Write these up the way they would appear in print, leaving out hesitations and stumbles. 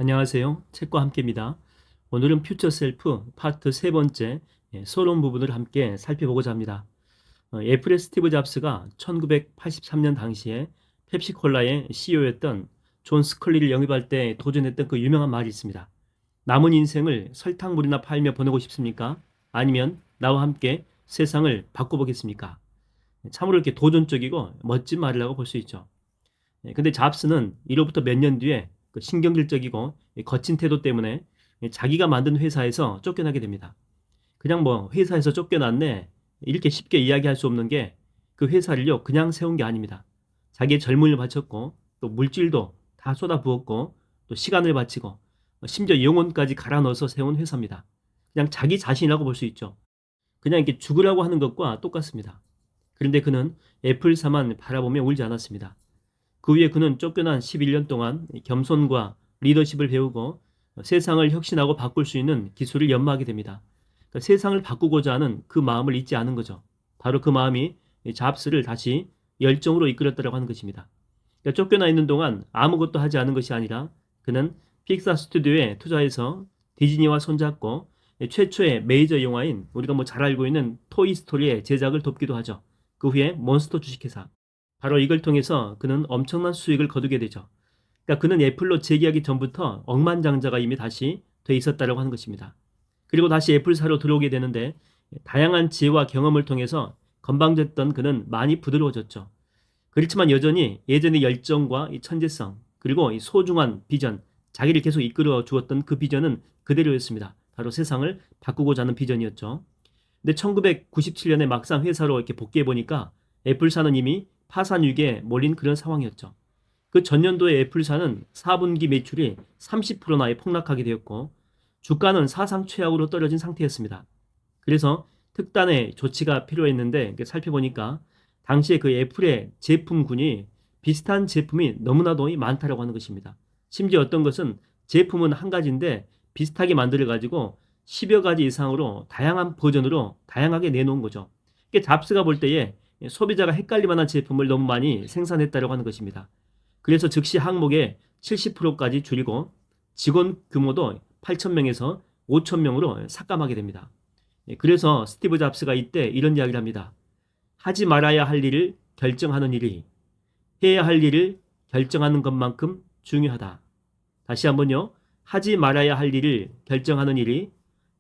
안녕하세요. 책과 함께입니다. 오늘은 퓨처 셀프 파트 세 번째 서론 부분을 함께 살펴보고자 합니다. 애플의 스티브 잡스가 1983년 당시에 펩시콜라의 CEO였던 존 스컬리를 영입할 때 도전했던 그 유명한 말이 있습니다. 남은 인생을 설탕물이나 팔며 보내고 싶습니까? 아니면 나와 함께 세상을 바꿔보겠습니까? 참으로 이렇게 도전적이고 멋진 말이라고 볼 수 있죠. 근데 잡스는 이로부터 몇 년 뒤에 그 신경질적이고 거친 태도 때문에 자기가 만든 회사에서 쫓겨나게 됩니다. 그냥 뭐 회사에서 쫓겨났네 이렇게 쉽게 이야기할 수 없는 게 그 회사를요 그냥 세운 게 아닙니다. 자기의 젊음을 바쳤고 또 물질도 다 쏟아부었고 또 시간을 바치고 심지어 영혼까지 갈아 넣어서 세운 회사입니다. 그냥 자기 자신이라고 볼 수 있죠. 그냥 이렇게 죽으라고 하는 것과 똑같습니다. 그런데 그는 애플사만 바라보며 울지 않았습니다. 그 후에 그는 쫓겨난 11년 동안 겸손과 리더십을 배우고 세상을 혁신하고 바꿀 수 있는 기술을 연마하게 됩니다. 그러니까 세상을 바꾸고자 하는 그 마음을 잊지 않은 거죠. 바로 그 마음이 잡스를 다시 열정으로 이끌었다고 하는 것입니다. 그러니까 쫓겨나 있는 동안 아무것도 하지 않은 것이 아니라 그는 픽사 스튜디오에 투자해서 디즈니와 손잡고 최초의 메이저 영화인 우리가 뭐 잘 알고 있는 토이스토리의 제작을 돕기도 하죠. 그 후에 몬스터 주식회사, 바로 이걸 통해서 그는 엄청난 수익을 거두게 되죠. 그러니까 그는 애플로 재계약이 전부터 억만장자가 이미 다시 돼 있었다고 하는 것입니다. 그리고 다시 애플사로 들어오게 되는데 다양한 지혜와 경험을 통해서 건방졌던 그는 많이 부드러워졌죠. 그렇지만 여전히 예전의 열정과 이 천재성 그리고 이 소중한 비전, 자기를 계속 이끌어 주었던 그 비전은 그대로였습니다. 바로 세상을 바꾸고자 하는 비전이었죠. 근데 1997년에 막상 회사로 이렇게 복귀해 보니까 애플사는 이미 파산 위기에 몰린 그런 상황이었죠. 그 전년도에 애플사는 4분기 매출이 30%나 폭락하게 되었고 주가는 사상 최악으로 떨어진 상태였습니다. 그래서 특단의 조치가 필요했는데 살펴보니까 당시에 그 애플의 제품군이 비슷한 제품이 너무나도 많다라고 하는 것입니다. 심지어 어떤 것은 제품은 한 가지인데 비슷하게 만들어 가지고 10여 가지 이상으로 다양한 버전으로 다양하게 내놓은 거죠. 이게 잡스가 볼 때에 소비자가 헷갈릴 만한 제품을 너무 많이 생산했다고 하는 것입니다. 그래서 즉시 항목에 70%까지 줄이고 직원 규모도 8,000명에서 5,000명으로 삭감하게 됩니다. 그래서 스티브 잡스가 이때 이런 이야기를 합니다. 하지 말아야 할 일을 결정하는 일이 해야 할 일을 결정하는 것만큼 중요하다. 다시 한번요. 하지 말아야 할 일을 결정하는 일이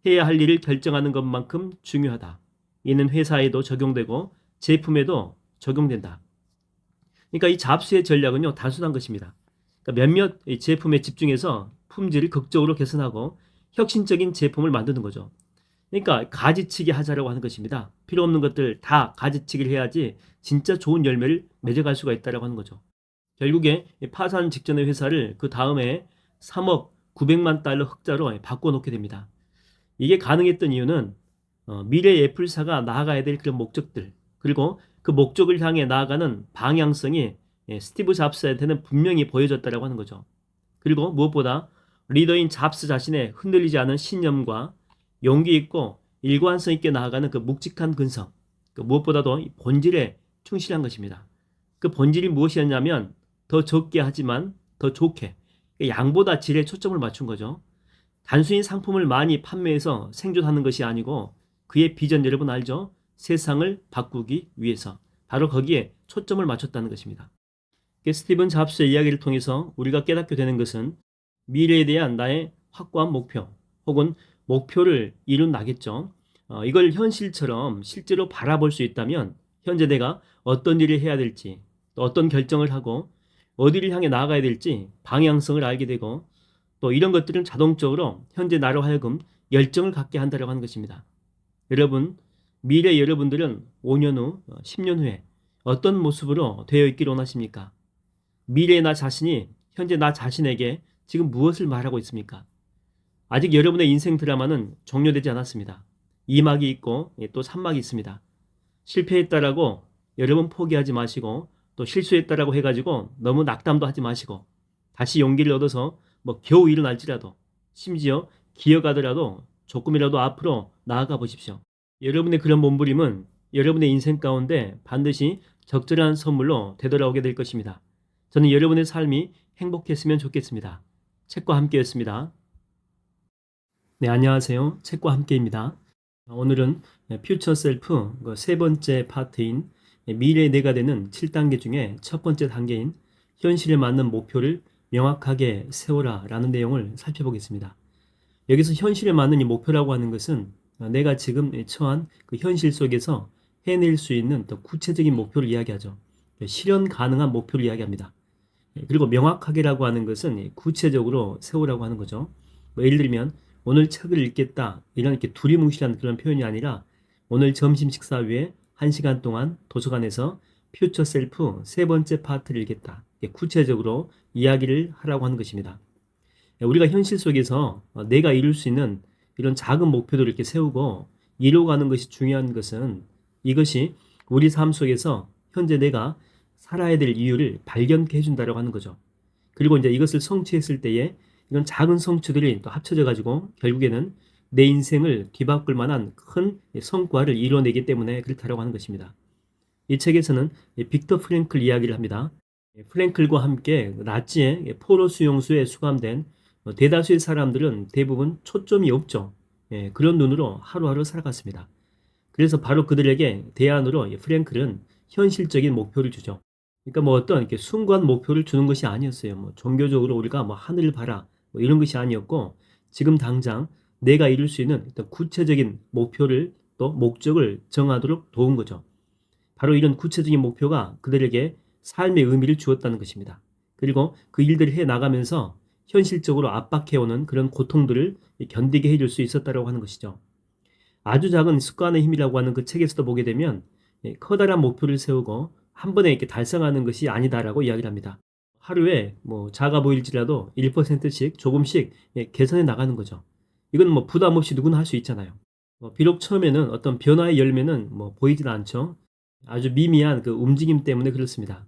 해야 할 일을 결정하는 것만큼 중요하다. 이는 회사에도 적용되고 제품에도 적용된다. 그러니까 이 잡스의 전략은요, 단순한 것입니다. 그러니까 몇몇 제품에 집중해서 품질을 극적으로 개선하고 혁신적인 제품을 만드는 거죠. 그러니까 가지치기 하자라고 하는 것입니다. 필요 없는 것들 다 가지치기를 해야지 진짜 좋은 열매를 맺어갈 수가 있다고 하는 거죠. 결국에 파산 직전의 회사를 그 다음에 3억 900만 달러 흑자로 바꿔놓게 됩니다. 이게 가능했던 이유는 미래 애플사가 나아가야 될 그런 목적들 그리고 그 목적을 향해 나아가는 방향성이 스티브 잡스한테는 분명히 보여졌다고 하는 거죠. 그리고 무엇보다 리더인 잡스 자신의 흔들리지 않은 신념과 용기 있고 일관성 있게 나아가는 그 묵직한 근성, 그 무엇보다도 본질에 충실한 것입니다. 그 본질이 무엇이었냐면 더 적게 하지만 더 좋게, 양보다 질에 초점을 맞춘 거죠. 단순히 상품을 많이 판매해서 생존하는 것이 아니고 그의 비전 여러분 알죠? 세상을 바꾸기 위해서 바로 거기에 초점을 맞췄다는 것입니다. 스티븐 잡스의 이야기를 통해서 우리가 깨닫게 되는 것은 미래에 대한 나의 확고한 목표 혹은 목표를 이룬 나겠죠. 이걸 현실처럼 실제로 바라볼 수 있다면 현재 내가 어떤 일을 해야 될지 또 어떤 결정을 하고 어디를 향해 나아가야 될지 방향성을 알게 되고 또 이런 것들은 자동적으로 현재 나로 하여금 열정을 갖게 한다고 하는 것입니다. 여러분, 미래 여러분들은 5년 후, 10년 후에 어떤 모습으로 되어 있기를 원하십니까? 미래의 나 자신이 현재 나 자신에게 지금 무엇을 말하고 있습니까? 아직 여러분의 인생 드라마는 종료되지 않았습니다. 2막이 있고 또 3막이 있습니다. 실패했다라고 여러분 포기하지 마시고 또 실수했다라고 해가지고 너무 낙담도 하지 마시고 다시 용기를 얻어서 뭐 겨우 일어날지라도 심지어 기어가더라도 조금이라도 앞으로 나아가 보십시오. 여러분의 그런 몸부림은 여러분의 인생 가운데 반드시 적절한 선물로 되돌아오게 될 것입니다. 저는 여러분의 삶이 행복했으면 좋겠습니다. 책과 함께였습니다. 네, 안녕하세요. 책과 함께입니다. 오늘은 퓨처 셀프 세 번째 파트인 미래의 내가 되는 7단계 중에 첫 번째 단계인 현실에 맞는 목표를 명확하게 세워라 라는 내용을 살펴보겠습니다. 여기서 현실에 맞는 이 목표라고 하는 것은 내가 지금 처한 그 현실 속에서 해낼 수 있는 더 구체적인 목표를 이야기하죠. 실현 가능한 목표를 이야기합니다. 그리고 명확하게라고 하는 것은 구체적으로 세우라고 하는 거죠. 예를 들면 오늘 책을 읽겠다 이런 이렇게 두리뭉실한 그런 표현이 아니라 오늘 점심 식사 후에 1시간 동안 도서관에서 퓨처 셀프 세 번째 파트를 읽겠다. 구체적으로 이야기를 하라고 하는 것입니다. 우리가 현실 속에서 내가 이룰 수 있는 이런 작은 목표들을 이렇게 세우고 이루어가는 것이 중요한 것은 이것이 우리 삶 속에서 현재 내가 살아야 될 이유를 발견케 해준다고 하는 거죠. 그리고 이제 이것을 성취했을 때에 이런 작은 성취들이 또 합쳐져 가지고 결국에는 내 인생을 뒤바꿀 만한 큰 성과를 이뤄내기 때문에 그렇다고 하는 것입니다. 이 책에서는 빅터 프랭클 이야기를 합니다. 프랭클과 함께 나치의 포로 수용소에 수감된 대다수의 사람들은 대부분 초점이 없죠. 그런 눈으로 하루하루 살아갔습니다. 그래서 바로 그들에게 대안으로 프랭클은 현실적인 목표를 주죠. 그러니까 뭐 어떤 이렇게 숭고한 목표를 주는 것이 아니었어요. 뭐 종교적으로 우리가 뭐 하늘을 봐라 뭐 이런 것이 아니었고 지금 당장 내가 이룰 수 있는 어떤 구체적인 목표를 또 목적을 정하도록 도운 거죠. 바로 이런 구체적인 목표가 그들에게 삶의 의미를 주었다는 것입니다. 그리고 그 일들을 해 나가면서 현실적으로 압박해오는 그런 고통들을 견디게 해줄 수 있었다고 하는 것이죠. 아주 작은 습관의 힘이라고 하는 그 책에서도 보게 되면 커다란 목표를 세우고 한 번에 이렇게 달성하는 것이 아니다라고 이야기를 합니다. 하루에 뭐 작아 보일지라도 1%씩 조금씩 개선해 나가는 거죠. 이건 뭐 부담 없이 누구나 할 수 있잖아요. 비록 처음에는 어떤 변화의 열매는 뭐 보이진 않죠. 아주 미미한 그 움직임 때문에 그렇습니다.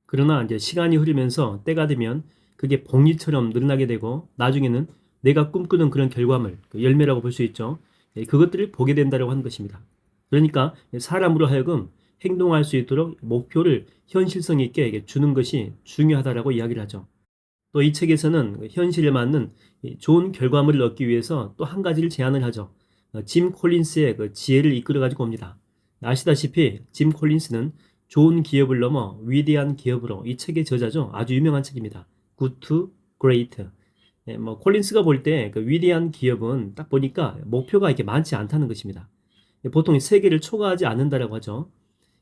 그러나 이제 시간이 흐르면서 때가 되면 그게 봉잎처럼 늘어나게 되고 나중에는 내가 꿈꾸는 그런 결과물, 그 열매라고 볼 수 있죠. 그것들을 보게 된다고 하는 것입니다. 그러니까 사람으로 하여금 행동할 수 있도록 목표를 현실성 있게 주는 것이 중요하다라고 이야기를 하죠. 또 이 책에서는 현실에 맞는 좋은 결과물을 얻기 위해서 또 한 가지를 제안을 하죠. 짐 콜린스의 그 지혜를 이끌어 가지고 옵니다. 아시다시피 짐 콜린스는 좋은 기업을 넘어 위대한 기업으로 이 책의 저자죠. 아주 유명한 책입니다. Good to Great. 뭐 콜린스가 볼 때 그 위대한 기업은 딱 보니까 목표가 이렇게 많지 않다는 것입니다. 보통 세계를 초과하지 않는다라고 하죠.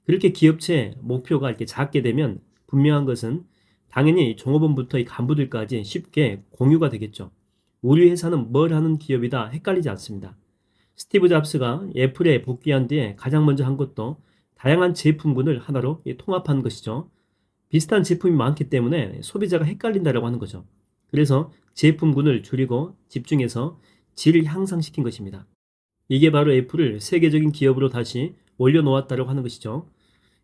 그렇게 기업체 목표가 이렇게 작게 되면 분명한 것은 당연히 종업원부터 이 간부들까지 쉽게 공유가 되겠죠. 우리 회사는 뭘 하는 기업이다 헷갈리지 않습니다. 스티브 잡스가 애플에 복귀한 뒤에 가장 먼저 한 것도 다양한 제품군을 하나로 통합하는 것이죠. 비슷한 제품이 많기 때문에 소비자가 헷갈린다라고 하는 거죠. 그래서 제품군을 줄이고 집중해서 질을 향상시킨 것입니다. 이게 바로 애플을 세계적인 기업으로 다시 올려놓았다고 하는 것이죠.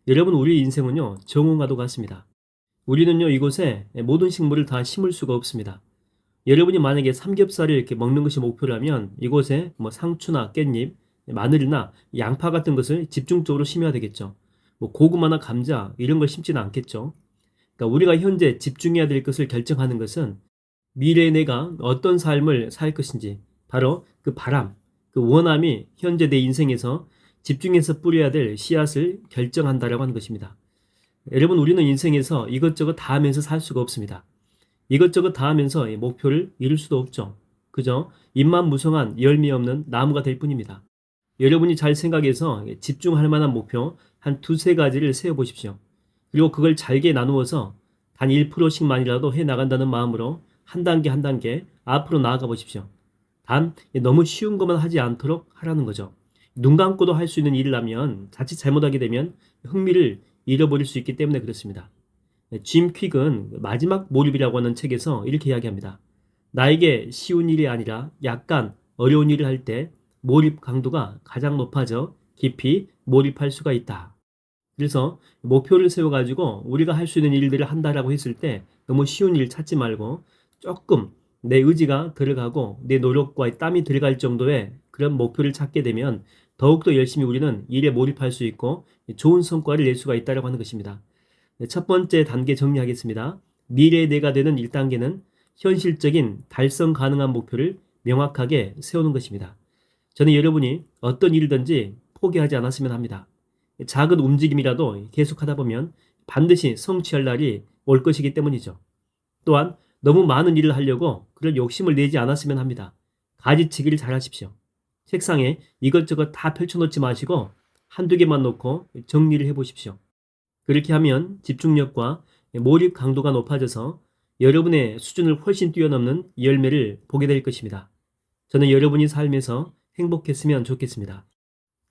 여러분, 우리 인생은요, 정원과도 같습니다. 우리는요, 이곳에 모든 식물을 다 심을 수가 없습니다. 여러분이 만약에 삼겹살을 이렇게 먹는 것이 목표라면 이곳에 뭐 상추나 깻잎, 마늘이나 양파 같은 것을 집중적으로 심어야 되겠죠. 뭐 고구마나 감자 이런 걸 심지는 않겠죠. 그러니까 우리가 현재 집중해야 될 것을 결정하는 것은 미래의 내가 어떤 삶을 살 것인지 바로 그 바람, 그 원함이 현재 내 인생에서 집중해서 뿌려야 될 씨앗을 결정한다라고 하는 것입니다. 여러분, 우리는 인생에서 이것저것 다 하면서 살 수가 없습니다. 이것저것 다 하면서 목표를 이룰 수도 없죠. 그저 잎만 무성한 열매 없는 나무가 될 뿐입니다. 여러분이 잘 생각해서 집중할 만한 목표 한 두세 가지를 세워보십시오. 그리고 그걸 잘게 나누어서 단 1%씩만이라도 해나간다는 마음으로 한 단계 한 단계 앞으로 나아가 보십시오. 단 너무 쉬운 것만 하지 않도록 하라는 거죠. 눈 감고도 할 수 있는 일이라면 자칫 잘못하게 되면 흥미를 잃어버릴 수 있기 때문에 그렇습니다. 짐 퀵은 마지막 몰입이라고 하는 책에서 이렇게 이야기합니다. 나에게 쉬운 일이 아니라 약간 어려운 일을 할 때 몰입 강도가 가장 높아져 깊이 몰입할 수가 있다. 그래서 목표를 세워가지고 우리가 할 수 있는 일들을 한다라고 했을 때 너무 쉬운 일 찾지 말고 조금 내 의지가 들어가고 내 노력과 땀이 들어갈 정도의 그런 목표를 찾게 되면 더욱더 열심히 우리는 일에 몰입할 수 있고 좋은 성과를 낼 수가 있다고 하는 것입니다. 첫 번째 단계 정리하겠습니다. 미래의 내가 되는 1단계는 현실적인 달성 가능한 목표를 명확하게 세우는 것입니다. 저는 여러분이 어떤 일이든지 포기하지 않았으면 합니다. 작은 움직임이라도 계속하다 보면 반드시 성취할 날이 올 것이기 때문이죠. 또한 너무 많은 일을 하려고 그런 욕심을 내지 않았으면 합니다. 가지치기를 잘 하십시오. 책상에 이것저것 다 펼쳐놓지 마시고 한두 개만 놓고 정리를 해보십시오. 그렇게 하면 집중력과 몰입 강도가 높아져서 여러분의 수준을 훨씬 뛰어넘는 열매를 보게 될 것입니다. 저는 여러분이 삶에서 행복했으면 좋겠습니다.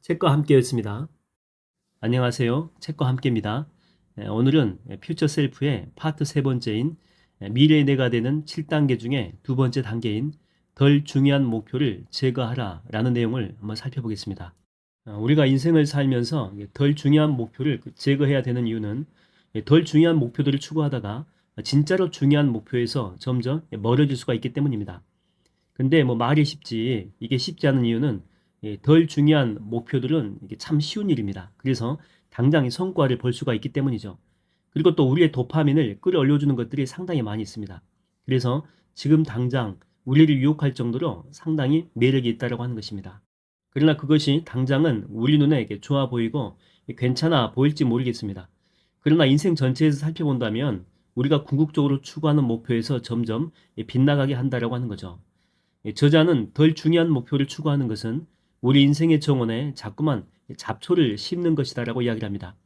책과 함께였습니다. 안녕하세요. 책과 함께입니다. 오늘은 퓨처 셀프의 파트 세 번째인 미래의 내가 되는 7단계 중에 두 번째 단계인 덜 중요한 목표를 제거하라 라는 내용을 한번 살펴보겠습니다. 우리가 인생을 살면서 덜 중요한 목표를 제거해야 되는 이유는 덜 중요한 목표들을 추구하다가 진짜로 중요한 목표에서 점점 멀어질 수가 있기 때문입니다. 근데 뭐 말이 쉽지 이게 쉽지 않은 이유는 덜 중요한 목표들은 이게 참 쉬운 일입니다. 그래서 당장 성과를 볼 수가 있기 때문이죠. 그리고 또 우리의 도파민을 끌어올려주는 것들이 상당히 많이 있습니다. 그래서 지금 당장 우리를 유혹할 정도로 상당히 매력이 있다고 하는 것입니다. 그러나 그것이 당장은 우리 눈에 이렇게 좋아 보이고 괜찮아 보일지 모르겠습니다. 그러나 인생 전체에서 살펴본다면 우리가 궁극적으로 추구하는 목표에서 점점 빗나가게 한다라고 하는 거죠. 저자는 덜 중요한 목표를 추구하는 것은 우리 인생의 정원에 자꾸만 잡초를 심는 것이다라고 이야기를 합니다.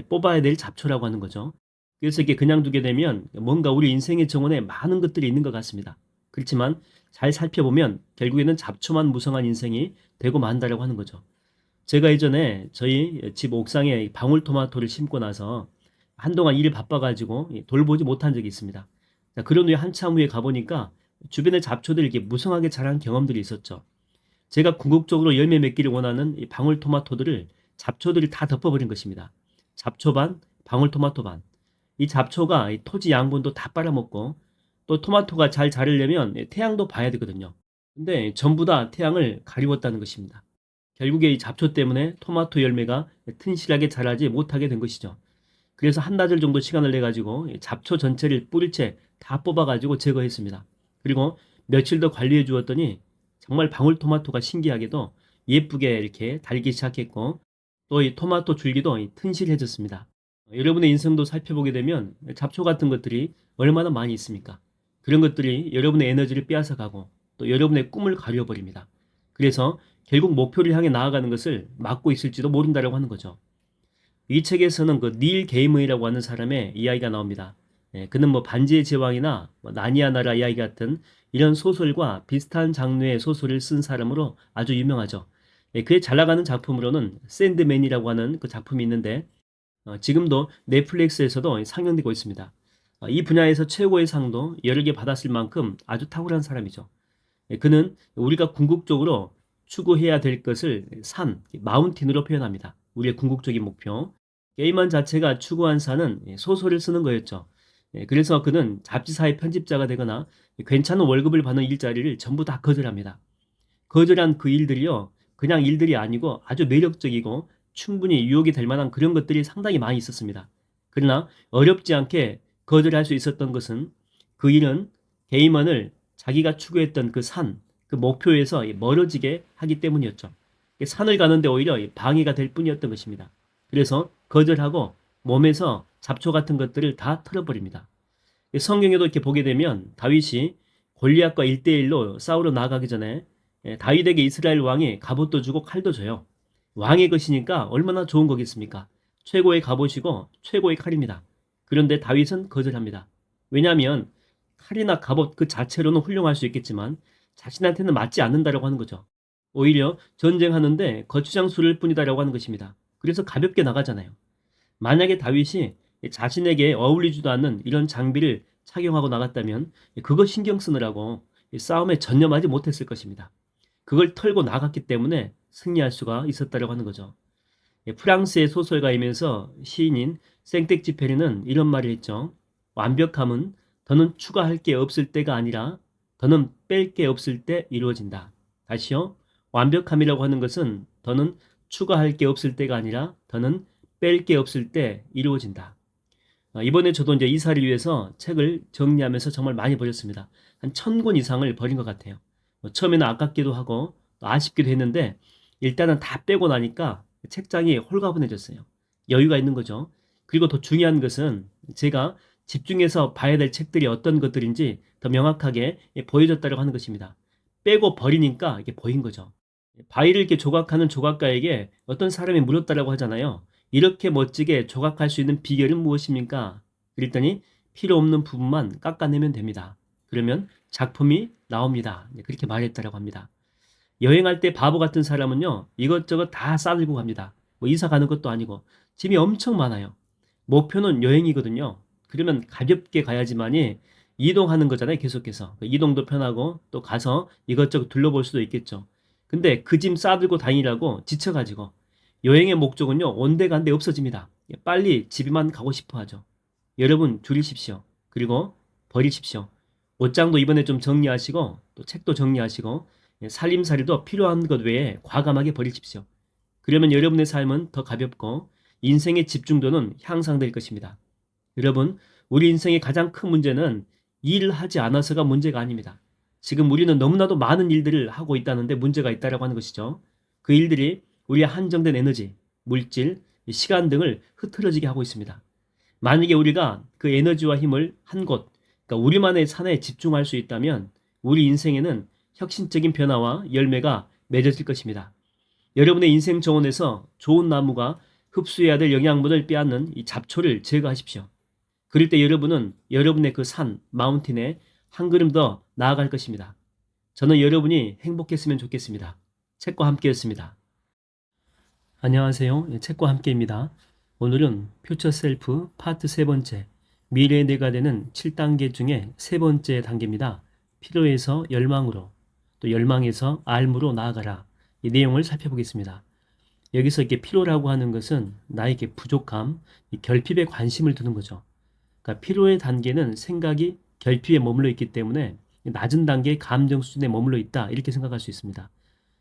뽑아야 될 잡초라고 하는 거죠. 그래서 이게 그냥 두게 되면 뭔가 우리 인생의 정원에 많은 것들이 있는 것 같습니다. 그렇지만 잘 살펴보면 결국에는 잡초만 무성한 인생이 되고 만다라고 하는 거죠. 제가 예전에 저희 집 옥상에 방울토마토를 심고 나서 한동안 일이 바빠가지고 돌보지 못한 적이 있습니다. 그런 후에 한참 후에 가보니까 주변의 잡초들이 이렇게 무성하게 자란 경험들이 있었죠. 제가 궁극적으로 열매 맺기를 원하는 이 방울토마토들을 잡초들이 다 덮어버린 것입니다. 잡초 반, 방울토마토 반. 이 잡초가 이 토지 양분도 다 빨아먹고 또 토마토가 잘 자라려면 태양도 봐야 되거든요. 근데 전부 다 태양을 가리웠다는 것입니다. 결국에 이 잡초 때문에 토마토 열매가 튼실하게 자라지 못하게 된 것이죠. 그래서 한나절 정도 시간을 내 가지고 잡초 전체를 뿌리채 다 뽑아 가지고 제거했습니다. 그리고 며칠 더 관리해 주었더니 정말 방울토마토가 신기하게도 예쁘게 이렇게 달기 시작했고 또 이 토마토 줄기도 튼실해졌습니다. 여러분의 인생도 살펴보게 되면 잡초 같은 것들이 얼마나 많이 있습니까? 그런 것들이 여러분의 에너지를 빼앗아가고 또 여러분의 꿈을 가려버립니다. 그래서 결국 목표를 향해 나아가는 것을 막고 있을지도 모른다라고 하는 거죠. 이 책에서는 그 닐 게이머이라고 하는 사람의 이야기가 나옵니다. 그는 뭐 반지의 제왕이나 뭐 나니아 나라 이야기 같은 이런 소설과 비슷한 장르의 소설을 쓴 사람으로 아주 유명하죠. 그의 잘 나가는 작품으로는 샌드맨이라고 하는 그 작품이 있는데 지금도 넷플릭스에서도 상영되고 있습니다. 이 분야에서 최고의 상도 여러 개 받았을 만큼 아주 탁월한 사람이죠. 그는 우리가 궁극적으로 추구해야 될 것을 산, 마운틴으로 표현합니다. 우리의 궁극적인 목표. 게이먼 자체가 추구한 산은 소설을 쓰는 거였죠. 그래서 그는 잡지사의 편집자가 되거나 괜찮은 월급을 받는 일자리를 전부 다 거절합니다. 거절한 그 일들이요, 그냥 일들이 아니고 아주 매력적이고 충분히 유혹이 될 만한 그런 것들이 상당히 많이 있었습니다. 그러나 어렵지 않게 거절할 수 있었던 것은 그 일은 게이먼을 자기가 추구했던 그 산, 그 목표에서 멀어지게 하기 때문이었죠. 산을 가는데 오히려 방해가 될 뿐이었던 것입니다. 그래서 거절하고 몸에서 잡초 같은 것들을 다 털어버립니다. 성경에도 이렇게 보게 되면 다윗이 골리앗과 1대1로 싸우러 나가기 전에 다윗에게 이스라엘 왕이 갑옷도 주고 칼도 줘요. 왕의 것이니까 얼마나 좋은 거겠습니까? 최고의 갑옷이고 최고의 칼입니다. 그런데 다윗은 거절합니다. 왜냐하면 칼이나 갑옷 그 자체로는 훌륭할 수 있겠지만 자신한테는 맞지 않는다라고 하는 거죠. 오히려 전쟁하는데 거추장 수를 뿐이다라고 하는 것입니다. 그래서 가볍게 나가잖아요. 만약에 다윗이 자신에게 어울리지도 않는 이런 장비를 착용하고 나갔다면 그거 신경 쓰느라고 싸움에 전념하지 못했을 것입니다. 그걸 털고 나갔기 때문에 승리할 수가 있었다라고 하는 거죠. 프랑스의 소설가이면서 시인인 생텍쥐페리는 이런 말을 했죠. 완벽함은 더는 추가할 게 없을 때가 아니라 더는 뺄 게 없을 때 이루어진다. 다시요. 완벽함이라고 하는 것은 더는 추가할 게 없을 때가 아니라 더는 뺄 게 없을 때 이루어진다. 이번에 저도 이제 이사를 위해서 책을 정리하면서 정말 많이 버렸습니다. 한 1000권 이상을 버린 것 같아요. 처음에는 아깝기도 하고 또 아쉽기도 했는데 일단은 다 빼고 나니까 책장이 홀가분해졌어요. 여유가 있는 거죠. 그리고 더 중요한 것은 제가 집중해서 봐야 될 책들이 어떤 것들인지 더 명확하게 보여줬다고 하는 것입니다. 빼고 버리니까 이게 보인 거죠. 바위를 이렇게 조각하는 조각가에게 어떤 사람이 물었다라고 하잖아요. 이렇게 멋지게 조각할 수 있는 비결은 무엇입니까? 그랬더니 필요 없는 부분만 깎아내면 됩니다. 그러면 작품이 나옵니다. 그렇게 말했다라고 합니다. 여행할 때 바보 같은 사람은요, 이것저것 다 싸들고 갑니다. 뭐 이사 가는 것도 아니고 짐이 엄청 많아요. 목표는 여행이거든요. 그러면 가볍게 가야지만이 이동하는 거잖아요, 계속해서. 이동도 편하고 또 가서 이것저것 둘러볼 수도 있겠죠. 근데 그 짐 싸들고 다니라고 지쳐가지고 여행의 목적은요, 온데간데 없어집니다. 빨리 집에만 가고 싶어 하죠. 여러분 줄이십시오. 그리고 버리십시오. 옷장도 이번에 좀 정리하시고 또 책도 정리하시고 살림살이도 필요한 것 외에 과감하게 버리십시오. 그러면 여러분의 삶은 더 가볍고 인생의 집중도는 향상될 것입니다. 여러분, 우리 인생의 가장 큰 문제는 일을 하지 않아서가 문제가 아닙니다. 지금 우리는 너무나도 많은 일들을 하고 있다는데 문제가 있다라고 하는 것이죠. 그 일들이 우리의 한정된 에너지, 물질, 시간 등을 흐트러지게 하고 있습니다. 만약에 우리가 그 에너지와 힘을 한 곳, 그러니까 우리만의 산에 집중할 수 있다면 우리 인생에는 혁신적인 변화와 열매가 맺어질 것입니다. 여러분의 인생 정원에서 좋은 나무가 흡수해야 될 영양분을 빼앗는 이 잡초를 제거하십시오. 그럴 때 여러분은 여러분의 그 산, 마운틴에 한 걸음 더 나아갈 것입니다. 저는 여러분이 행복했으면 좋겠습니다. 책과 함께였습니다. 안녕하세요. 책과 함께입니다. 오늘은 퓨처 셀프 파트 세 번째, 미래의 내가 되는 7단계 중에 세 번째 단계입니다. 필요에서 열망으로, 또 열망에서 알무로 나아가라. 이 내용을 살펴보겠습니다. 여기서 이렇게 필요라고 하는 것은 나에게 부족함, 이 결핍에 관심을 두는 거죠. 그러니까 필요의 단계는 생각이 결핍에 머물러 있기 때문에 낮은 단계의 감정 수준에 머물러 있다. 이렇게 생각할 수 있습니다.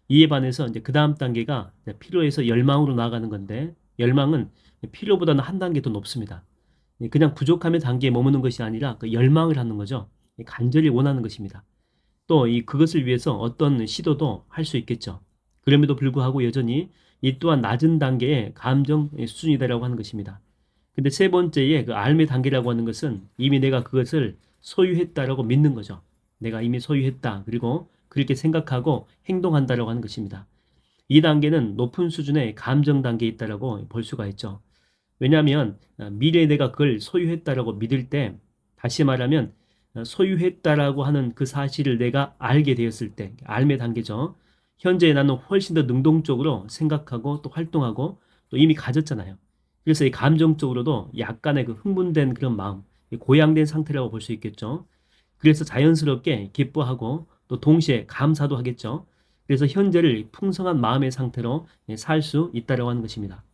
이에 반해서 이제 그 다음 단계가 필요에서 열망으로 나아가는 건데 열망은 필요보다는 한 단계 더 높습니다. 그냥 부족함의 단계에 머무는 것이 아니라 그 열망을 하는 거죠. 간절히 원하는 것입니다. 또 그것을 위해서 어떤 시도도 할 수 있겠죠. 그럼에도 불구하고 여전히 이 또한 낮은 단계의 감정 수준이다라고 하는 것입니다. 근데 세 번째의 그 알매 단계라고 하는 것은 이미 내가 그것을 소유했다라고 믿는 거죠. 내가 이미 소유했다. 그리고 그렇게 생각하고 행동한다라고 하는 것입니다. 이 단계는 높은 수준의 감정 단계에 있다라고 볼 수가 있죠. 왜냐하면 미래에 내가 그걸 소유했다라고 믿을 때 다시 말하면 소유했다라고 하는 그 사실을 내가 알게 되었을 때 알매 단계죠. 현재 나는 훨씬 더 능동적으로 생각하고 또 활동하고 또 이미 가졌잖아요. 그래서 이 감정적으로도 약간의 그 흥분된 그런 마음, 고양된 상태라고 볼 수 있겠죠. 그래서 자연스럽게 기뻐하고 또 동시에 감사도 하겠죠. 그래서 현재를 풍성한 마음의 상태로 살 수 있다고 하는 것입니다.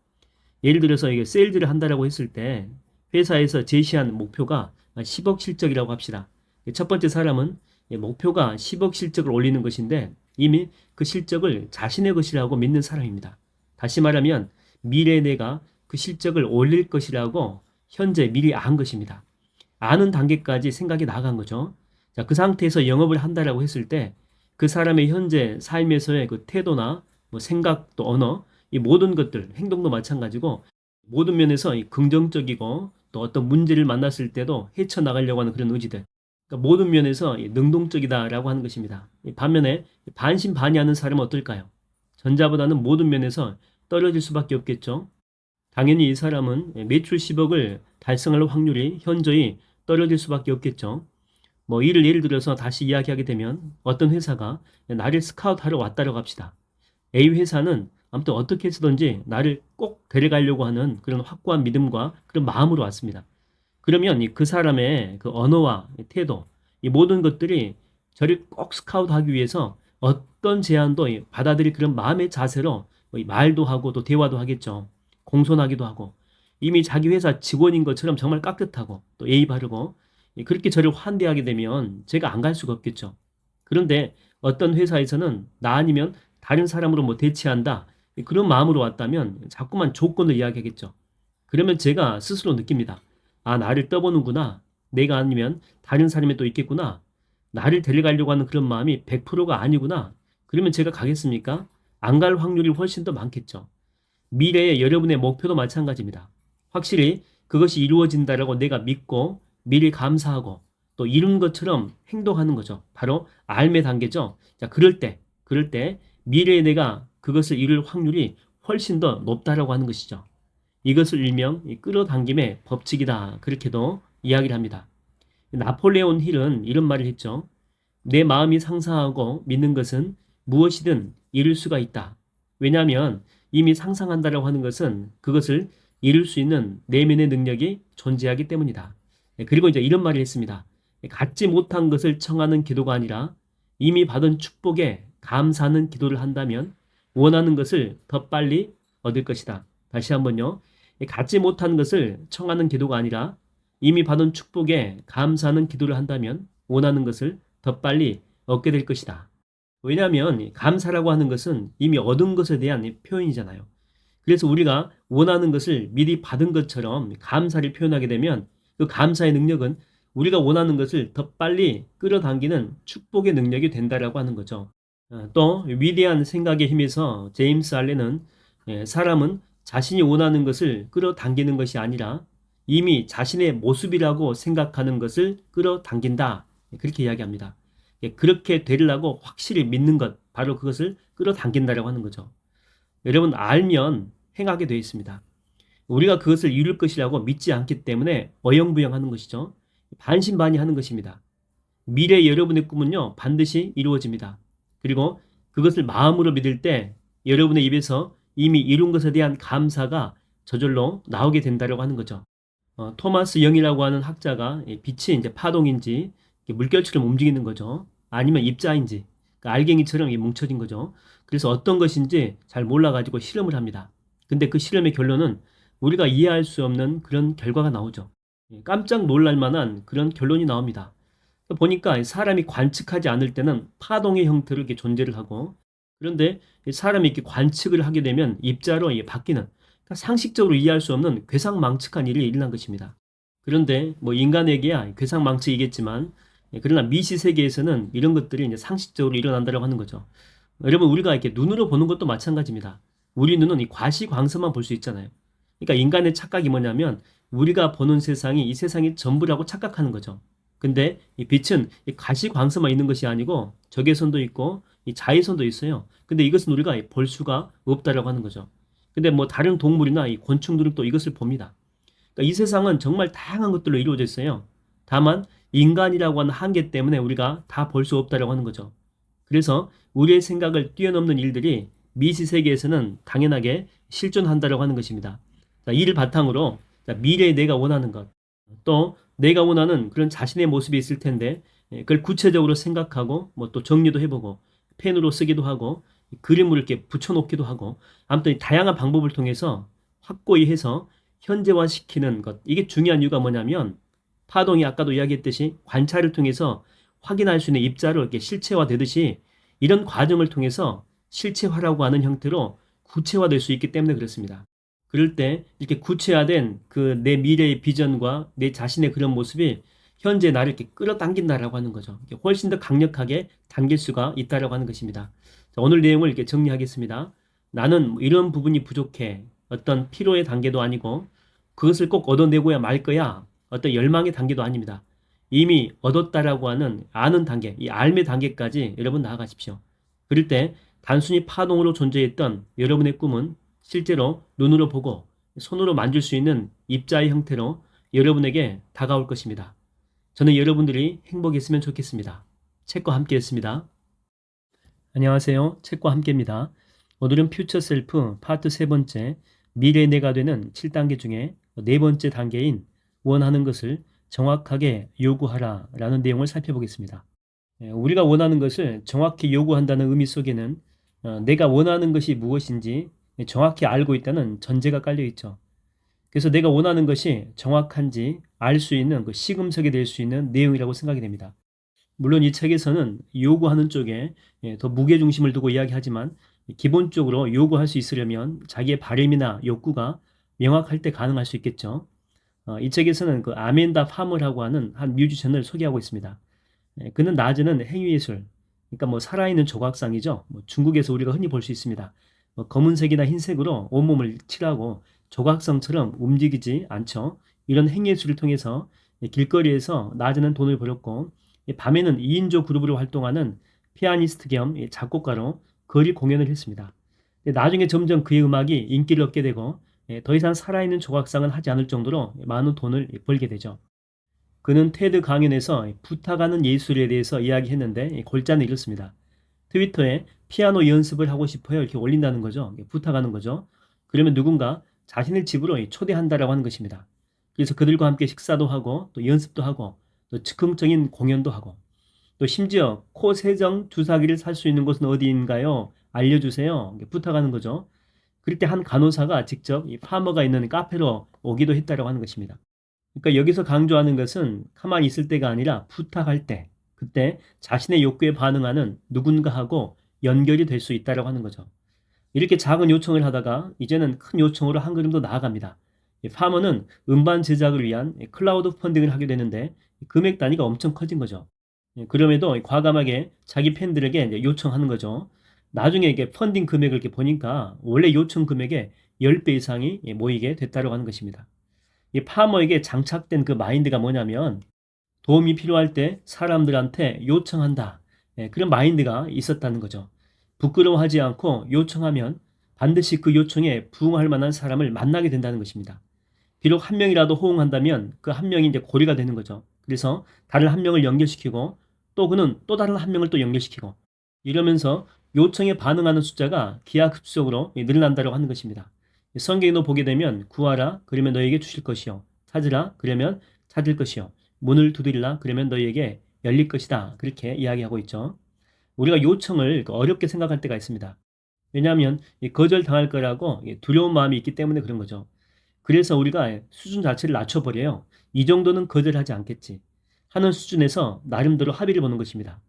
예를 들어서 이게 세일즈를 한다라고 했을 때 회사에서 제시한 목표가 10억 실적이라고 합시다. 첫 번째 사람은 목표가 10억 실적을 올리는 것인데 이미 그 실적을 자신의 것이라고 믿는 사람입니다. 다시 말하면 미래의 내가 그 실적을 올릴 것이라고 현재 미리 안 것입니다. 아는 단계까지 생각이 나간 거죠. 자, 그 상태에서 영업을 한다라고 했을 때 그 사람의 현재 삶에서의 그 태도나 뭐 생각 또 언어 이 모든 것들 행동도 마찬가지고 모든 면에서 긍정적이고 또 어떤 문제를 만났을 때도 헤쳐나가려고 하는 그런 의지들 그러니까 모든 면에서 능동적이다라고 하는 것입니다. 반면에 반신반의하는 사람은 어떨까요? 전자보다는 모든 면에서 떨어질 수밖에 없겠죠. 당연히 이 사람은 매출 10억을 달성할 확률이 현저히 떨어질 수밖에 없겠죠. 뭐 이를 예를 들어서 다시 이야기하게 되면 어떤 회사가 나를 스카우트하러 왔다고 합시다. A 회사는 아무튼 어떻게 해서든지 나를 꼭 데려가려고 하는 그런 확고한 믿음과 그런 마음으로 왔습니다. 그러면 그 사람의 그 언어와 태도, 이 모든 것들이 저를 꼭 스카우트하기 위해서 어떤 제안도 받아들일 그런 마음의 자세로 말도 하고 또 대화도 하겠죠. 공손하기도 하고 이미 자기 회사 직원인 것처럼 정말 깍듯하고 또 예의 바르고 그렇게 저를 환대하게 되면 제가 안 갈 수가 없겠죠. 그런데 어떤 회사에서는 나 아니면 다른 사람으로 뭐 대체한다. 그런 마음으로 왔다면 자꾸만 조건을 이야기하겠죠. 그러면 제가 스스로 느낍니다. 아, 나를 떠보는구나. 내가 아니면 다른 사람이 또 있겠구나. 나를 데려가려고 하는 그런 마음이 100%가 아니구나. 그러면 제가 가겠습니까? 안 갈 확률이 훨씬 더 많겠죠. 미래의 여러분의 목표도 마찬가지입니다. 확실히 그것이 이루어진다라고 내가 믿고 미리 감사하고 또 이룬 것처럼 행동하는 거죠. 바로 알매 단계죠. 자, 그럴 때 미래에 내가 그것을 이룰 확률이 훨씬 더 높다라고 하는 것이죠. 이것을 일명 이 끌어당김의 법칙이다. 그렇게도 이야기를 합니다. 나폴레온 힐은 이런 말을 했죠. 내 마음이 상상하고 믿는 것은 무엇이든 이룰 수가 있다. 왜냐하면 이미 상상한다라고 하는 것은 그것을 이룰 수 있는 내면의 능력이 존재하기 때문이다. 그리고 이제 이런 말을 했습니다. 갖지 못한 것을 청하는 기도가 아니라 이미 받은 축복에 감사하는 기도를 한다면 원하는 것을 더 빨리 얻을 것이다. 다시 한번요. 갖지 못한 것을 청하는 기도가 아니라 이미 받은 축복에 감사하는 기도를 한다면 원하는 것을 더 빨리 얻게 될 것이다. 왜냐하면 감사라고 하는 것은 이미 얻은 것에 대한 표현이잖아요. 그래서 우리가 원하는 것을 미리 받은 것처럼 감사를 표현하게 되면 그 감사의 능력은 우리가 원하는 것을 더 빨리 끌어당기는 축복의 능력이 된다라고 하는 거죠. 또 위대한 생각의 힘에서 제임스 알렌은 사람은 자신이 원하는 것을 끌어당기는 것이 아니라 이미 자신의 모습이라고 생각하는 것을 끌어당긴다. 그렇게 이야기합니다. 그렇게 되려고 확실히 믿는 것, 바로 그것을 끌어당긴다라고 하는 거죠. 여러분, 알면 행하게 되어 있습니다. 우리가 그것을 이룰 것이라고 믿지 않기 때문에 어영부영하는 것이죠. 반신반의하는 것입니다. 미래 여러분의 꿈은요, 반드시 이루어집니다. 그리고 그것을 마음으로 믿을 때 여러분의 입에서 이미 이룬 것에 대한 감사가 저절로 나오게 된다고 하는 거죠. 토마스 영이라고 하는 학자가 빛이 이제 파동인지 물결처럼 움직이는 거죠. 아니면 입자인지 그러니까 알갱이처럼 뭉쳐진 거죠. 그래서 어떤 것인지 잘 몰라가지고 실험을 합니다. 근데 그 실험의 결론은 우리가 이해할 수 없는 그런 결과가 나오죠. 깜짝 놀랄 만한 그런 결론이 나옵니다. 보니까 사람이 관측하지 않을 때는 파동의 형태로 이렇게 존재를 하고 그런데 사람이 이렇게 관측을 하게 되면 입자로 바뀌는 그러니까 상식적으로 이해할 수 없는 괴상망측한 일이 일어난 것입니다. 그런데 뭐 인간에게야 괴상망측이겠지만 그러나 미시 세계에서는 이런 것들이 이제 상식적으로 일어난다고 하는 거죠. 여러분 우리가 이렇게 눈으로 보는 것도 마찬가지입니다. 우리 눈은 이 과시광선만 볼 수 있잖아요. 그러니까 인간의 착각이 뭐냐면 우리가 보는 세상이 이 세상이 전부라고 착각하는 거죠. 근데 이 빛은 이 가시광선만 있는 것이 아니고 적외선도 있고 이 자외선도 있어요. 근데 이것은 우리가 볼 수가 없다라고 하는 거죠. 근데 뭐 다른 동물이나 이 곤충들은 또 이것을 봅니다. 그러니까 이 세상은 정말 다양한 것들로 이루어져 있어요. 다만 인간이라고 하는 한계 때문에 우리가 다 볼 수 없다라고 하는 거죠. 그래서 우리의 생각을 뛰어넘는 일들이 미시 세계에서는 당연하게 실존한다라고 하는 것입니다. 자, 이를 바탕으로 미래에 내가 원하는 것, 또 내가 원하는 그런 자신의 모습이 있을 텐데 그걸 구체적으로 생각하고 뭐 또 정리도 해보고 펜으로 쓰기도 하고 그림을 이렇게 붙여놓기도 하고 아무튼 다양한 방법을 통해서 확고히 해서 현재화시키는 것. 이게 중요한 이유가 뭐냐면 파동이 아까도 이야기했듯이 관찰을 통해서 확인할 수 있는 입자로 이렇게 실체화되듯이 이런 과정을 통해서 실체화라고 하는 형태로 구체화될 수 있기 때문에 그렇습니다. 그럴 때 이렇게 구체화된 그 내 미래의 비전과 내 자신의 그런 모습이 현재 나를 이렇게 끌어당긴다라고 하는 거죠. 훨씬 더 강력하게 당길 수가 있다라고 하는 것입니다. 자, 오늘 내용을 이렇게 정리하겠습니다. 나는 이런 부분이 부족해. 어떤 피로의 단계도 아니고 그것을 꼭 얻어내고야 말 거야. 어떤 열망의 단계도 아닙니다. 이미 얻었다라고 하는 아는 단계, 이 알매 단계까지 여러분 나아가십시오. 그럴 때 단순히 파동으로 존재했던 여러분의 꿈은 실제로 눈으로 보고 손으로 만질 수 있는 입자의 형태로 여러분에게 다가올 것입니다. 저는 여러분들이 행복했으면 좋겠습니다. 책과 함께했습니다. 안녕하세요. 책과 함께입니다. 오늘은 퓨처 셀프 파트 세 번째 미래 내가 되는 7단계 중에 네 번째 단계인 원하는 것을 정확하게 요구하라 라는 내용을 살펴보겠습니다. 우리가 원하는 것을 정확히 요구한다는 의미 속에는 내가 원하는 것이 무엇인지 정확히 알고 있다는 전제가 깔려 있죠. 그래서 내가 원하는 것이 정확한지 알 수 있는 그 시금석이 될 수 있는 내용이라고 생각이 됩니다. 물론 이 책에서는 요구하는 쪽에 더 무게중심을 두고 이야기하지만 기본적으로 요구할 수 있으려면 자기의 바람이나 욕구가 명확할 때 가능할 수 있겠죠. 이 책에서는 그 아멘다 파머라고 하는 한 뮤지션을 소개하고 있습니다. 그는 낮에는 행위예술, 그러니까 뭐 살아있는 조각상이죠. 뭐 중국에서 우리가 흔히 볼 수 있습니다. 뭐 검은색이나 흰색으로 온몸을 칠하고 조각상처럼 움직이지 않죠. 이런 행위예술을 통해서 길거리에서 낮에는 돈을 벌었고, 밤에는 2인조 그룹으로 활동하는 피아니스트 겸 작곡가로 거리 공연을 했습니다. 나중에 점점 그의 음악이 인기를 얻게 되고, 더 이상 살아있는 조각상은 하지 않을 정도로 많은 돈을 벌게 되죠. 그는 테드 강연에서 부탁하는 예술에 대해서 이야기했는데 골자는 이렇습니다. 트위터에 피아노 연습을 하고 싶어요 이렇게 올린다는 거죠. 부탁하는 거죠. 그러면 누군가 자신의 집으로 초대한다라고 하는 것입니다. 그래서 그들과 함께 식사도 하고 또 연습도 하고 또 즉흥적인 공연도 하고 또 심지어 코 세정 주사기를 살 수 있는 곳은 어디인가요? 알려주세요. 부탁하는 거죠. 그럴 때 한 간호사가 직접 이 파머가 있는 카페로 오기도 했다라고 하는 것입니다. 그러니까 여기서 강조하는 것은 가만히 있을 때가 아니라 부탁할 때, 그때 자신의 욕구에 반응하는 누군가하고 연결이 될 수 있다라고 하는 거죠. 이렇게 작은 요청을 하다가 이제는 큰 요청으로 한 걸음 더 나아갑니다. 파머는 음반 제작을 위한 클라우드 펀딩을 하게 되는데 금액 단위가 엄청 커진 거죠. 그럼에도 과감하게 자기 팬들에게 이제 요청하는 거죠. 나중에 이게 펀딩 금액을 이렇게 보니까 원래 요청 금액의 10배 이상이 모이게 됐다고 하는 것입니다. 이 파머에게 장착된 그 마인드가 뭐냐면 도움이 필요할 때 사람들한테 요청한다. 그런 마인드가 있었다는 거죠. 부끄러워하지 않고 요청하면 반드시 그 요청에 부응할 만한 사람을 만나게 된다는 것입니다. 비록 한 명이라도 호응한다면 그 한 명이 이제 고리가 되는 거죠. 그래서 다른 한 명을 연결시키고 또 그는 또 다른 한 명을 또 연결시키고 이러면서 요청에 반응하는 숫자가 기하급수적으로 늘어난다고 하는 것입니다. 성경에도 보게 되면 구하라 그러면 너에게 주실 것이요 찾으라 그러면 찾을 것이요 문을 두드리라 그러면 너에게 열릴 것이다 그렇게 이야기하고 있죠. 우리가 요청을 어렵게 생각할 때가 있습니다. 왜냐하면 거절당할 거라고 두려운 마음이 있기 때문에 그런 거죠. 그래서 우리가 수준 자체를 낮춰버려요. 이 정도는 거절하지 않겠지 하는 수준에서 나름대로 합의를 보는 것입니다.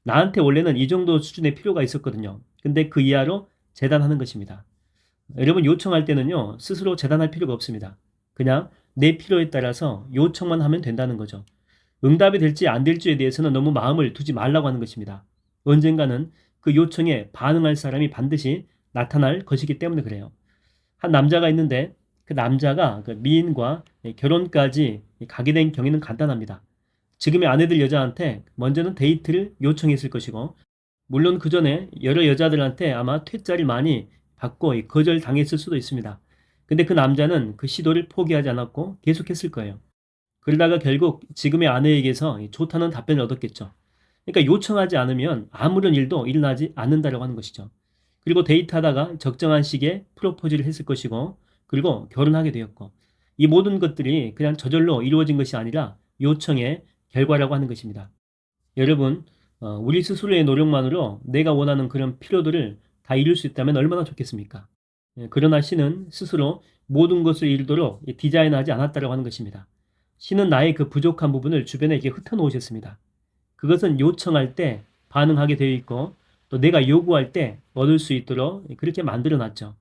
나한테 원래는 이 정도 수준의 필요가 있었거든요. 근데 그 이하로 재단하는 것입니다. 여러분 요청할 때는요 스스로 재단할 필요가 없습니다. 그냥 내 필요에 따라서 요청만 하면 된다는 거죠. 응답이 될지 안 될지에 대해서는 너무 마음을 두지 말라고 하는 것입니다. 언젠가는 그 요청에 반응할 사람이 반드시 나타날 것이기 때문에 그래요. 한 남자가 있는데 그 남자가 그 미인과 결혼까지 가게 된 경위는 간단합니다. 지금의 아내들 여자한테 먼저는 데이트를 요청했을 것이고 물론 그 전에 여러 여자들한테 아마 퇴짜를 많이 받고 거절당했을 수도 있습니다. 근데 그 남자는 그 시도를 포기하지 않았고 계속했을 거예요. 그러다가 결국 지금의 아내에게서 좋다는 답변을 얻었겠죠. 그러니까 요청하지 않으면 아무런 일도 일어나지 않는다고 하는 것이죠. 그리고 데이트하다가 적정한 시기에 프로포즈를 했을 것이고 그리고 결혼하게 되었고 이 모든 것들이 그냥 저절로 이루어진 것이 아니라 요청의 결과라고 하는 것입니다. 여러분 우리 스스로의 노력만으로 내가 원하는 그런 필요들을 다 이룰 수 있다면 얼마나 좋겠습니까? 그러나 신은 스스로 모든 것을 이루도록 디자인하지 않았다고 하는 것입니다. 신은 나의 그 부족한 부분을 주변에 이렇게 흩어놓으셨습니다. 그것은 요청할 때 반응하게 되어 있고 또 내가 요구할 때 얻을 수 있도록 그렇게 만들어 놨죠.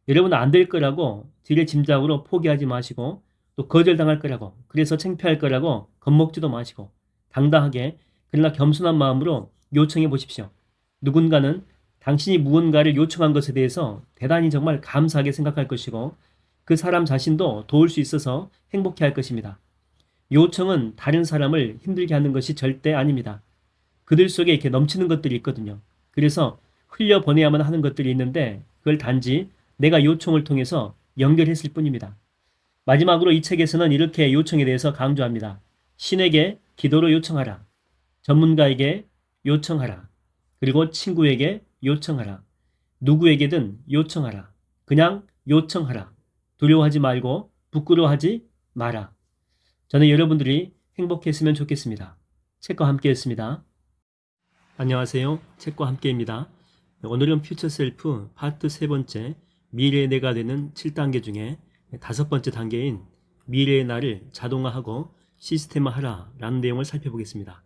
여러분 안 될 거라고 지레 짐작으로 포기하지 마시고 또 거절당할 거라고 그래서 창피할 거라고 겁먹지도 마시고 당당하게 그러나 겸손한 마음으로 요청해 보십시오. 누군가는 당신이 무언가를 요청한 것에 대해서 대단히 정말 감사하게 생각할 것이고 그 사람 자신도 도울 수 있어서 행복해 할 것입니다. 요청은 다른 사람을 힘들게 하는 것이 절대 아닙니다. 그들 속에 이렇게 넘치는 것들이 있거든요. 그래서 흘려보내야만 하는 것들이 있는데 그걸 단지 내가 요청을 통해서 연결했을 뿐입니다. 마지막으로 이 책에서는 이렇게 요청에 대해서 강조합니다. 신에게 기도로 요청하라. 전문가에게 요청하라. 그리고 친구에게 요청하라. 누구에게든 요청하라. 그냥 요청하라. 두려워하지 말고 부끄러워하지 마라. 저는 여러분들이 행복했으면 좋겠습니다. 책과 함께했습니다. 안녕하세요. 책과 함께입니다. 오늘은 퓨처셀프 파트 세 번째 미래의 내가 되는 7단계 중에 다섯 번째 단계인 미래의 나를 자동화하고 시스템화하라 라는 내용을 살펴보겠습니다.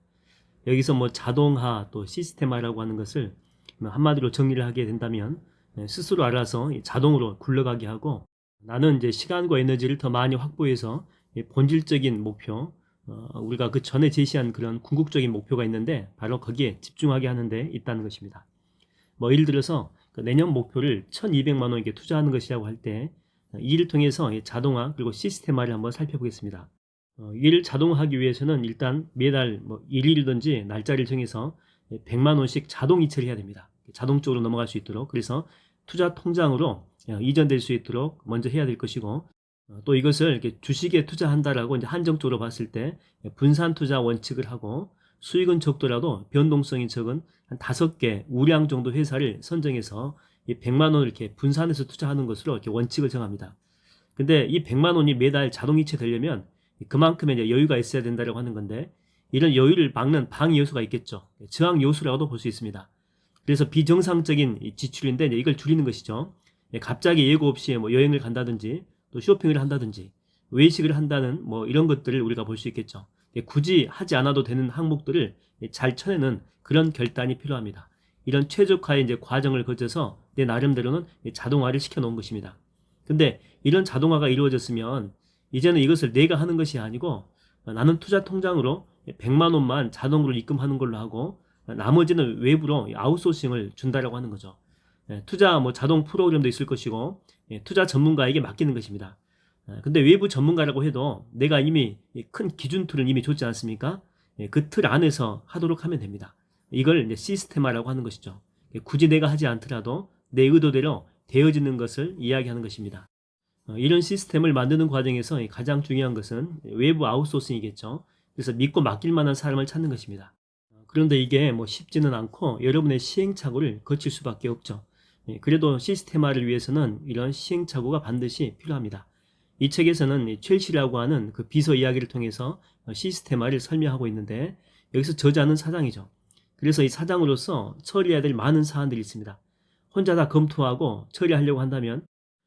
여기서 뭐 자동화 또 시스템화라고 하는 것을 한마디로 정리를 하게 된다면 스스로 알아서 자동으로 굴러가게 하고 나는 이제 시간과 에너지를 더 많이 확보해서 본질적인 목표, 우리가 그 전에 제시한 그런 궁극적인 목표가 있는데 바로 거기에 집중하게 하는 데 있다는 것입니다. 뭐 예를 들어서 그 내년 목표를 1,200만 원에게 투자하는 것이라고 할 때 이를 통해서 자동화 그리고 시스템화를 한번 살펴보겠습니다. 이를 자동화하기 위해서는 일단 매달 뭐 일일이든지 날짜를 정해서 100만 원씩 자동 이체를 해야 됩니다. 자동적으로 넘어갈 수 있도록. 그래서 투자 통장으로 이전될 수 있도록 먼저 해야 될 것이고, 또 이것을 이렇게 주식에 투자한다라고 이제 한정적으로 봤을 때 분산 투자 원칙을 하고, 수익은 적더라도 변동성이 적은 한 5개 우량 정도 회사를 선정해서 이 100만 원을 이렇게 분산해서 투자하는 것으로 이렇게 원칙을 정합니다. 근데 이 100만 원이 매달 자동 이체되려면 그만큼의 이제 여유가 있어야 된다고 하는 건데, 이런 여유를 막는 방해 요소가 있겠죠. 저항 요소라고도 볼 수 있습니다. 그래서 비정상적인 지출인데 이걸 줄이는 것이죠. 갑자기 예고 없이 뭐 여행을 간다든지 또 쇼핑을 한다든지 외식을 한다는 뭐 이런 것들을 우리가 볼 수 있겠죠. 굳이 하지 않아도 되는 항목들을 잘 쳐내는 그런 결단이 필요합니다. 이런 최적화의 이제 과정을 거쳐서 내 나름대로는 자동화를 시켜 놓은 것입니다. 근데 이런 자동화가 이루어졌으면 이제는 이것을 내가 하는 것이 아니고 나는 투자 통장으로 100만 원만 자동으로 입금하는 걸로 하고 나머지는 외부로 아웃소싱을 준다라고 하는 거죠. 투자 뭐 자동 프로그램도 있을 것이고 투자 전문가에게 맡기는 것입니다. 근데 외부 전문가라고 해도 내가 이미 큰 기준 틀을 이미 줬지 않습니까? 그 틀 안에서 하도록 하면 됩니다. 이걸 이제 시스템화라고 하는 것이죠. 굳이 내가 하지 않더라도 내 의도대로 되어지는 것을 이야기하는 것입니다. 이런 시스템을 만드는 과정에서 가장 중요한 것은 외부 아웃소싱이겠죠. 그래서 믿고 맡길 만한 사람을 찾는 것입니다. 그런데 이게 뭐 쉽지는 않고 여러분의 시행착오를 거칠 수밖에 없죠. 그래도 시스템화를 위해서는 이런 시행착오가 반드시 필요합니다. 이 책에서는 첼시라고 하는 그 비서 이야기를 통해서 시스템화를 설명하고 있는데, 여기서 저자는 사장이죠. 그래서 이 사장으로서 처리해야 될 많은 사안들이 있습니다. 혼자 다 검토하고 처리하려고 한다면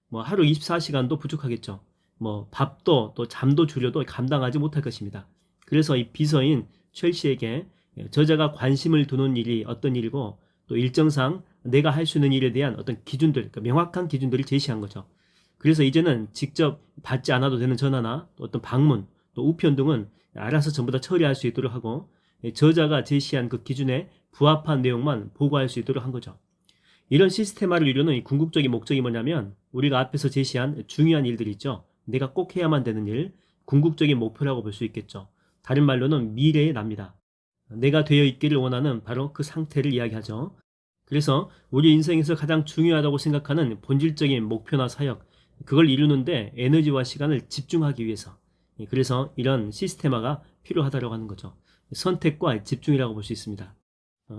뭐 하루 24시간도 부족하겠죠. 뭐 밥도 또 잠도 줄여도 감당하지 못할 것입니다. 그래서 이 비서인 첼시에게 저자가 관심을 두는 일이 어떤 일이고 또 일정상 내가 할 수 있는 일에 대한 어떤 기준들, 그러니까 명확한 기준들을 제시한 거죠. 그래서 이제는 직접 받지 않아도 되는 전화나 또 어떤 방문, 또 우편 등은 알아서 전부 다 처리할 수 있도록 하고 저자가 제시한 그 기준에 부합한 내용만 보고할 수 있도록 한 거죠. 이런 시스템화를 이루는 이 궁극적인 목적이 뭐냐면 우리가 앞에서 제시한 중요한 일들이 있죠. 내가 꼭 해야만 되는 일, 궁극적인 목표라고 볼 수 있겠죠. 다른 말로는 미래의 납니다. 내가 되어 있기를 원하는 바로 그 상태를 이야기하죠. 그래서 우리 인생에서 가장 중요하다고 생각하는 본질적인 목표나 사역, 그걸 이루는데 에너지와 시간을 집중하기 위해서, 그래서 이런 시스템화가 필요하다고 하는 거죠. 선택과 집중이라고 볼 수 있습니다.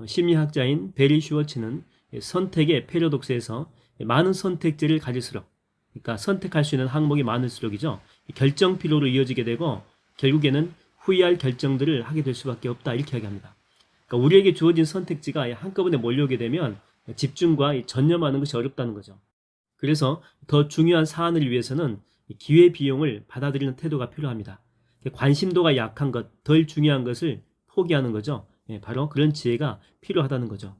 심리학자인 베리 슈워츠는 선택의 패러독스에서 많은 선택지를 가질수록, 그러니까 선택할 수 있는 항목이 많을수록이죠, 결정 피로로 이어지게 되고 결국에는 후회할 결정들을 하게 될 수밖에 없다, 이렇게 이야기합니다. 그러니까 우리에게 주어진 선택지가 한꺼번에 몰려오게 되면 집중과 전념하는 것이 어렵다는 거죠. 그래서 더 중요한 사안을 위해서는 기회 비용을 받아들이는 태도가 필요합니다. 관심도가 약한 것, 덜 중요한 것을 포기하는 거죠. 바로 그런 지혜가 필요하다는 거죠.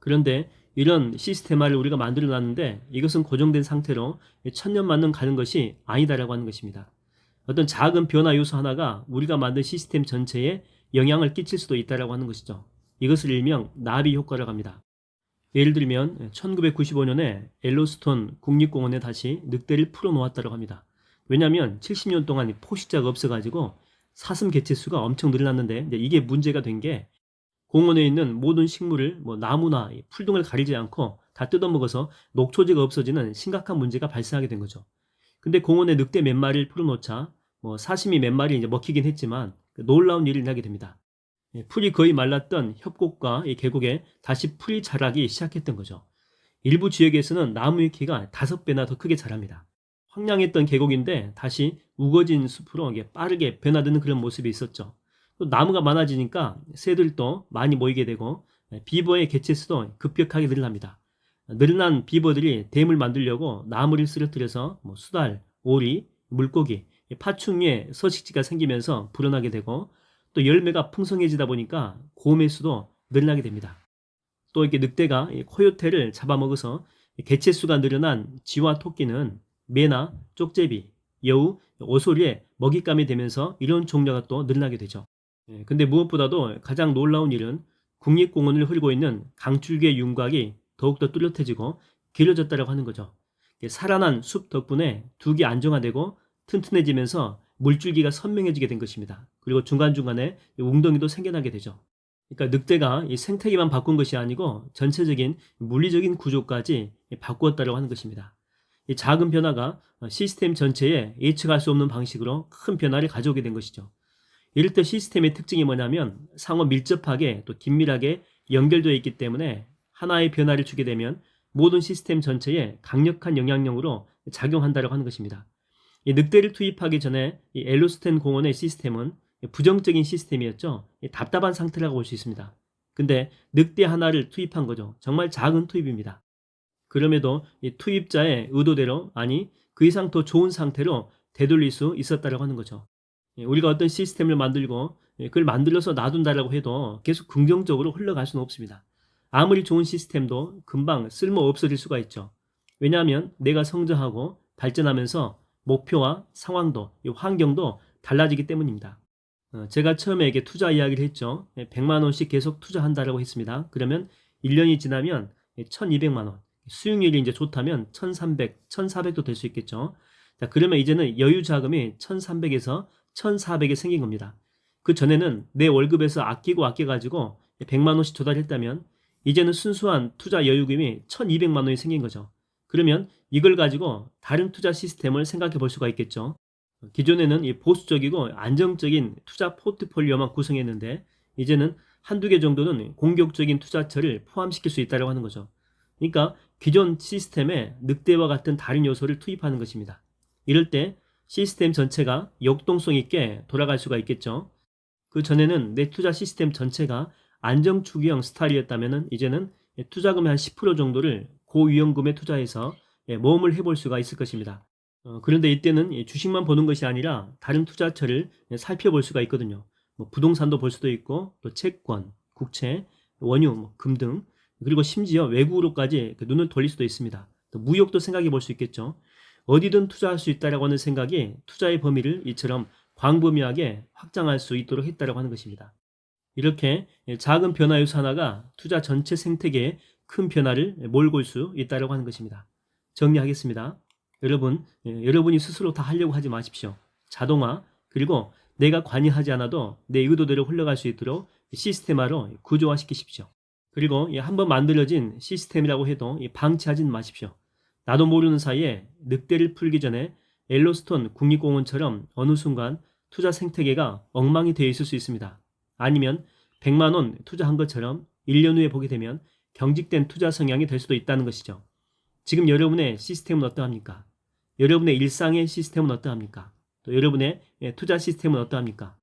그런데 이런 시스템화를 우리가 만들어 놨는데 이것은 고정된 상태로 천년만년 가는 것이 아니다라고 하는 것입니다. 어떤 작은 변화 요소 하나가 우리가 만든 시스템 전체에 영향을 끼칠 수도 있다라고 하는 것이죠. 이것을 일명 나비 효과라고 합니다. 예를 들면 1995년에 엘로스톤 국립공원에 다시 늑대를 풀어놓았다고 합니다. 왜냐하면 70년 동안 포식자가 없어가지고 사슴 개체수가 엄청 늘어났는데 이게 문제가 된 게 공원에 있는 모든 식물을 뭐 나무나 풀 등을 가리지 않고 다 뜯어먹어서 녹초지가 없어지는 심각한 문제가 발생하게 된 거죠. 근데 공원에 늑대 몇 마리를 풀어놓자 뭐 사슴이 몇 마리 이제 먹히긴 했지만 놀라운 일이 나게 됩니다. 풀이 거의 말랐던 협곡과 이 계곡에 다시 풀이 자라기 시작했던 거죠. 일부 지역에서는 나무의 키가 5배나 더 크게 자랍니다. 황량했던 계곡인데 다시 우거진 숲으로 빠르게 변화되는 그런 모습이 있었죠. 또 나무가 많아지니까 새들도 많이 모이게 되고 비버의 개체수도 급격하게 늘어납니다. 늘어난 비버들이 댐을 만들려고 나무를 쓰러뜨려서 수달, 오리, 물고기, 파충류의 서식지가 생기면서 불어나게 되고 또 열매가 풍성해지다 보니까 곰의 수도 늘어나게 됩니다. 또 이렇게 늑대가 코요테를 잡아먹어서 개체수가 늘어난 쥐와 토끼는 매나 쪽제비, 여우, 오소리에 먹잇감이 되면서 이런 종류가 또 늘어나게 되죠. 근데 무엇보다도 가장 놀라운 일은 국립공원을 흐르고 있는 강줄기의 윤곽이 더욱더 뚜렷해지고 길어졌다고 하는 거죠. 살아난 숲 덕분에 둑이 안정화되고 튼튼해지면서 물줄기가 선명해지게 된 것입니다. 그리고 중간중간에 웅덩이도 생겨나게 되죠. 그러니까 늑대가 이 생태계만 바꾼 것이 아니고 전체적인 물리적인 구조까지 바꾸었다고 하는 것입니다. 이 작은 변화가 시스템 전체에 예측할 수 없는 방식으로 큰 변화를 가져오게 된 것이죠. 이럴 때 시스템의 특징이 뭐냐면 상호 밀접하게 또 긴밀하게 연결되어 있기 때문에 하나의 변화를 주게 되면 모든 시스템 전체에 강력한 영향력으로 작용한다고 하는 것입니다. 이 늑대를 투입하기 전에 이 엘로스텐 공원의 시스템은 부정적인 시스템이었죠. 답답한 상태라고 볼 수 있습니다. 근데 늑대 하나를 투입한 거죠. 정말 작은 투입입니다. 그럼에도 이 투입자의 의도대로 아니 그 이상 더 좋은 상태로 되돌릴 수 있었다고 하는 거죠. 우리가 어떤 시스템을 만들고 그걸 만들어서 놔둔다라고 해도 계속 긍정적으로 흘러갈 수는 없습니다. 아무리 좋은 시스템도 금방 쓸모 없어질 수가 있죠. 왜냐하면 내가 성장하고 발전하면서 목표와 상황도 환경도 달라지기 때문입니다. 제가 처음에 이게 투자 이야기를 했죠. 100만 원씩 계속 투자한다라고 했습니다. 그러면 1년이 지나면 1200만 원, 수익률이 이제 좋다면 1300, 1400도 될 수 있겠죠. 자, 그러면 이제는 여유 자금이 1300에서 1400이 생긴 겁니다. 그 전에는 내 월급에서 아껴가지고 100만 원씩 조달했다면 이제는 순수한 투자 여유금이 1200만 원이 생긴 거죠. 그러면 이걸 가지고 다른 투자 시스템을 생각해 볼 수가 있겠죠. 기존에는 이 보수적이고 안정적인 투자 포트폴리오만 구성했는데 이제는 한두 개 정도는 공격적인 투자처를 포함시킬 수 있다고 하는 거죠. 그러니까 기존 시스템에 늑대와 같은 다른 요소를 투입하는 것입니다. 이럴 때 시스템 전체가 역동성 있게 돌아갈 수가 있겠죠. 그 전에는 내 투자 시스템 전체가 안정추기형 스타일이었다면 이제는 투자금의 한 10% 정도를 고위험금에 투자해서 모험을 해볼 수가 있을 것입니다. 그런데 이때는 주식만 보는 것이 아니라 다른 투자처를 살펴볼 수가 있거든요. 뭐 부동산도 볼 수도 있고 또 채권, 국채, 원유, 금 등 그리고 심지어 외국으로까지 눈을 돌릴 수도 있습니다. 또 무역도 생각해 볼 수 있겠죠. 어디든 투자할 수 있다라고 하는 생각이 투자의 범위를 이처럼 광범위하게 확장할 수 있도록 했다라고 하는 것입니다. 이렇게 작은 변화 요소 하나가 투자 전체 생태계에 큰 변화를 몰고 올 수 있다라고 하는 것입니다. 정리하겠습니다. 여러분이 스스로 다 하려고 하지 마십시오. 자동화 그리고 내가 관여하지 않아도 내 의도대로 흘러갈 수 있도록 시스템화로 구조화시키십시오. 그리고 한번 만들어진 시스템이라고 해도 방치하지는 마십시오. 나도 모르는 사이에 늑대를 풀기 전에 엘로스톤 국립공원처럼 어느 순간 투자 생태계가 엉망이 되어 있을 수 있습니다. 아니면 100만 원 투자한 것처럼 1년 후에 보게 되면 경직된 투자 성향이 될 수도 있다는 것이죠. 지금 여러분의 시스템은 어떠합니까? 여러분의 일상의 시스템은 어떠합니까? 또 여러분의 투자 시스템은 어떠합니까?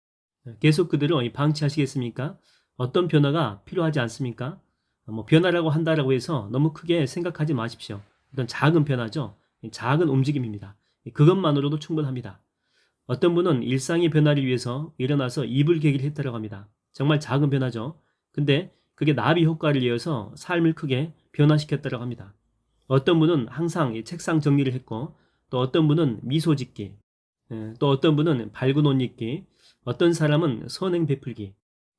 계속 그대로 방치하시겠습니까? 어떤 변화가 필요하지 않습니까? 변화라고 한다라고 해서 너무 크게 생각하지 마십시오. 어떤 작은 변화죠. 작은 움직임입니다. 그것만으로도 충분합니다. 어떤 분은 일상의 변화를 위해서 일어나서 이불 개기를 했다고 합니다. 정말 작은 변화죠. 근데 그게 나비 효과를 이어서 삶을 크게 변화시켰다고 합니다. 어떤 분은 항상 책상 정리를 했고 또 어떤 분은 미소 짓기, 또 어떤 분은 밝은 옷 입기, 어떤 사람은 선행 베풀기.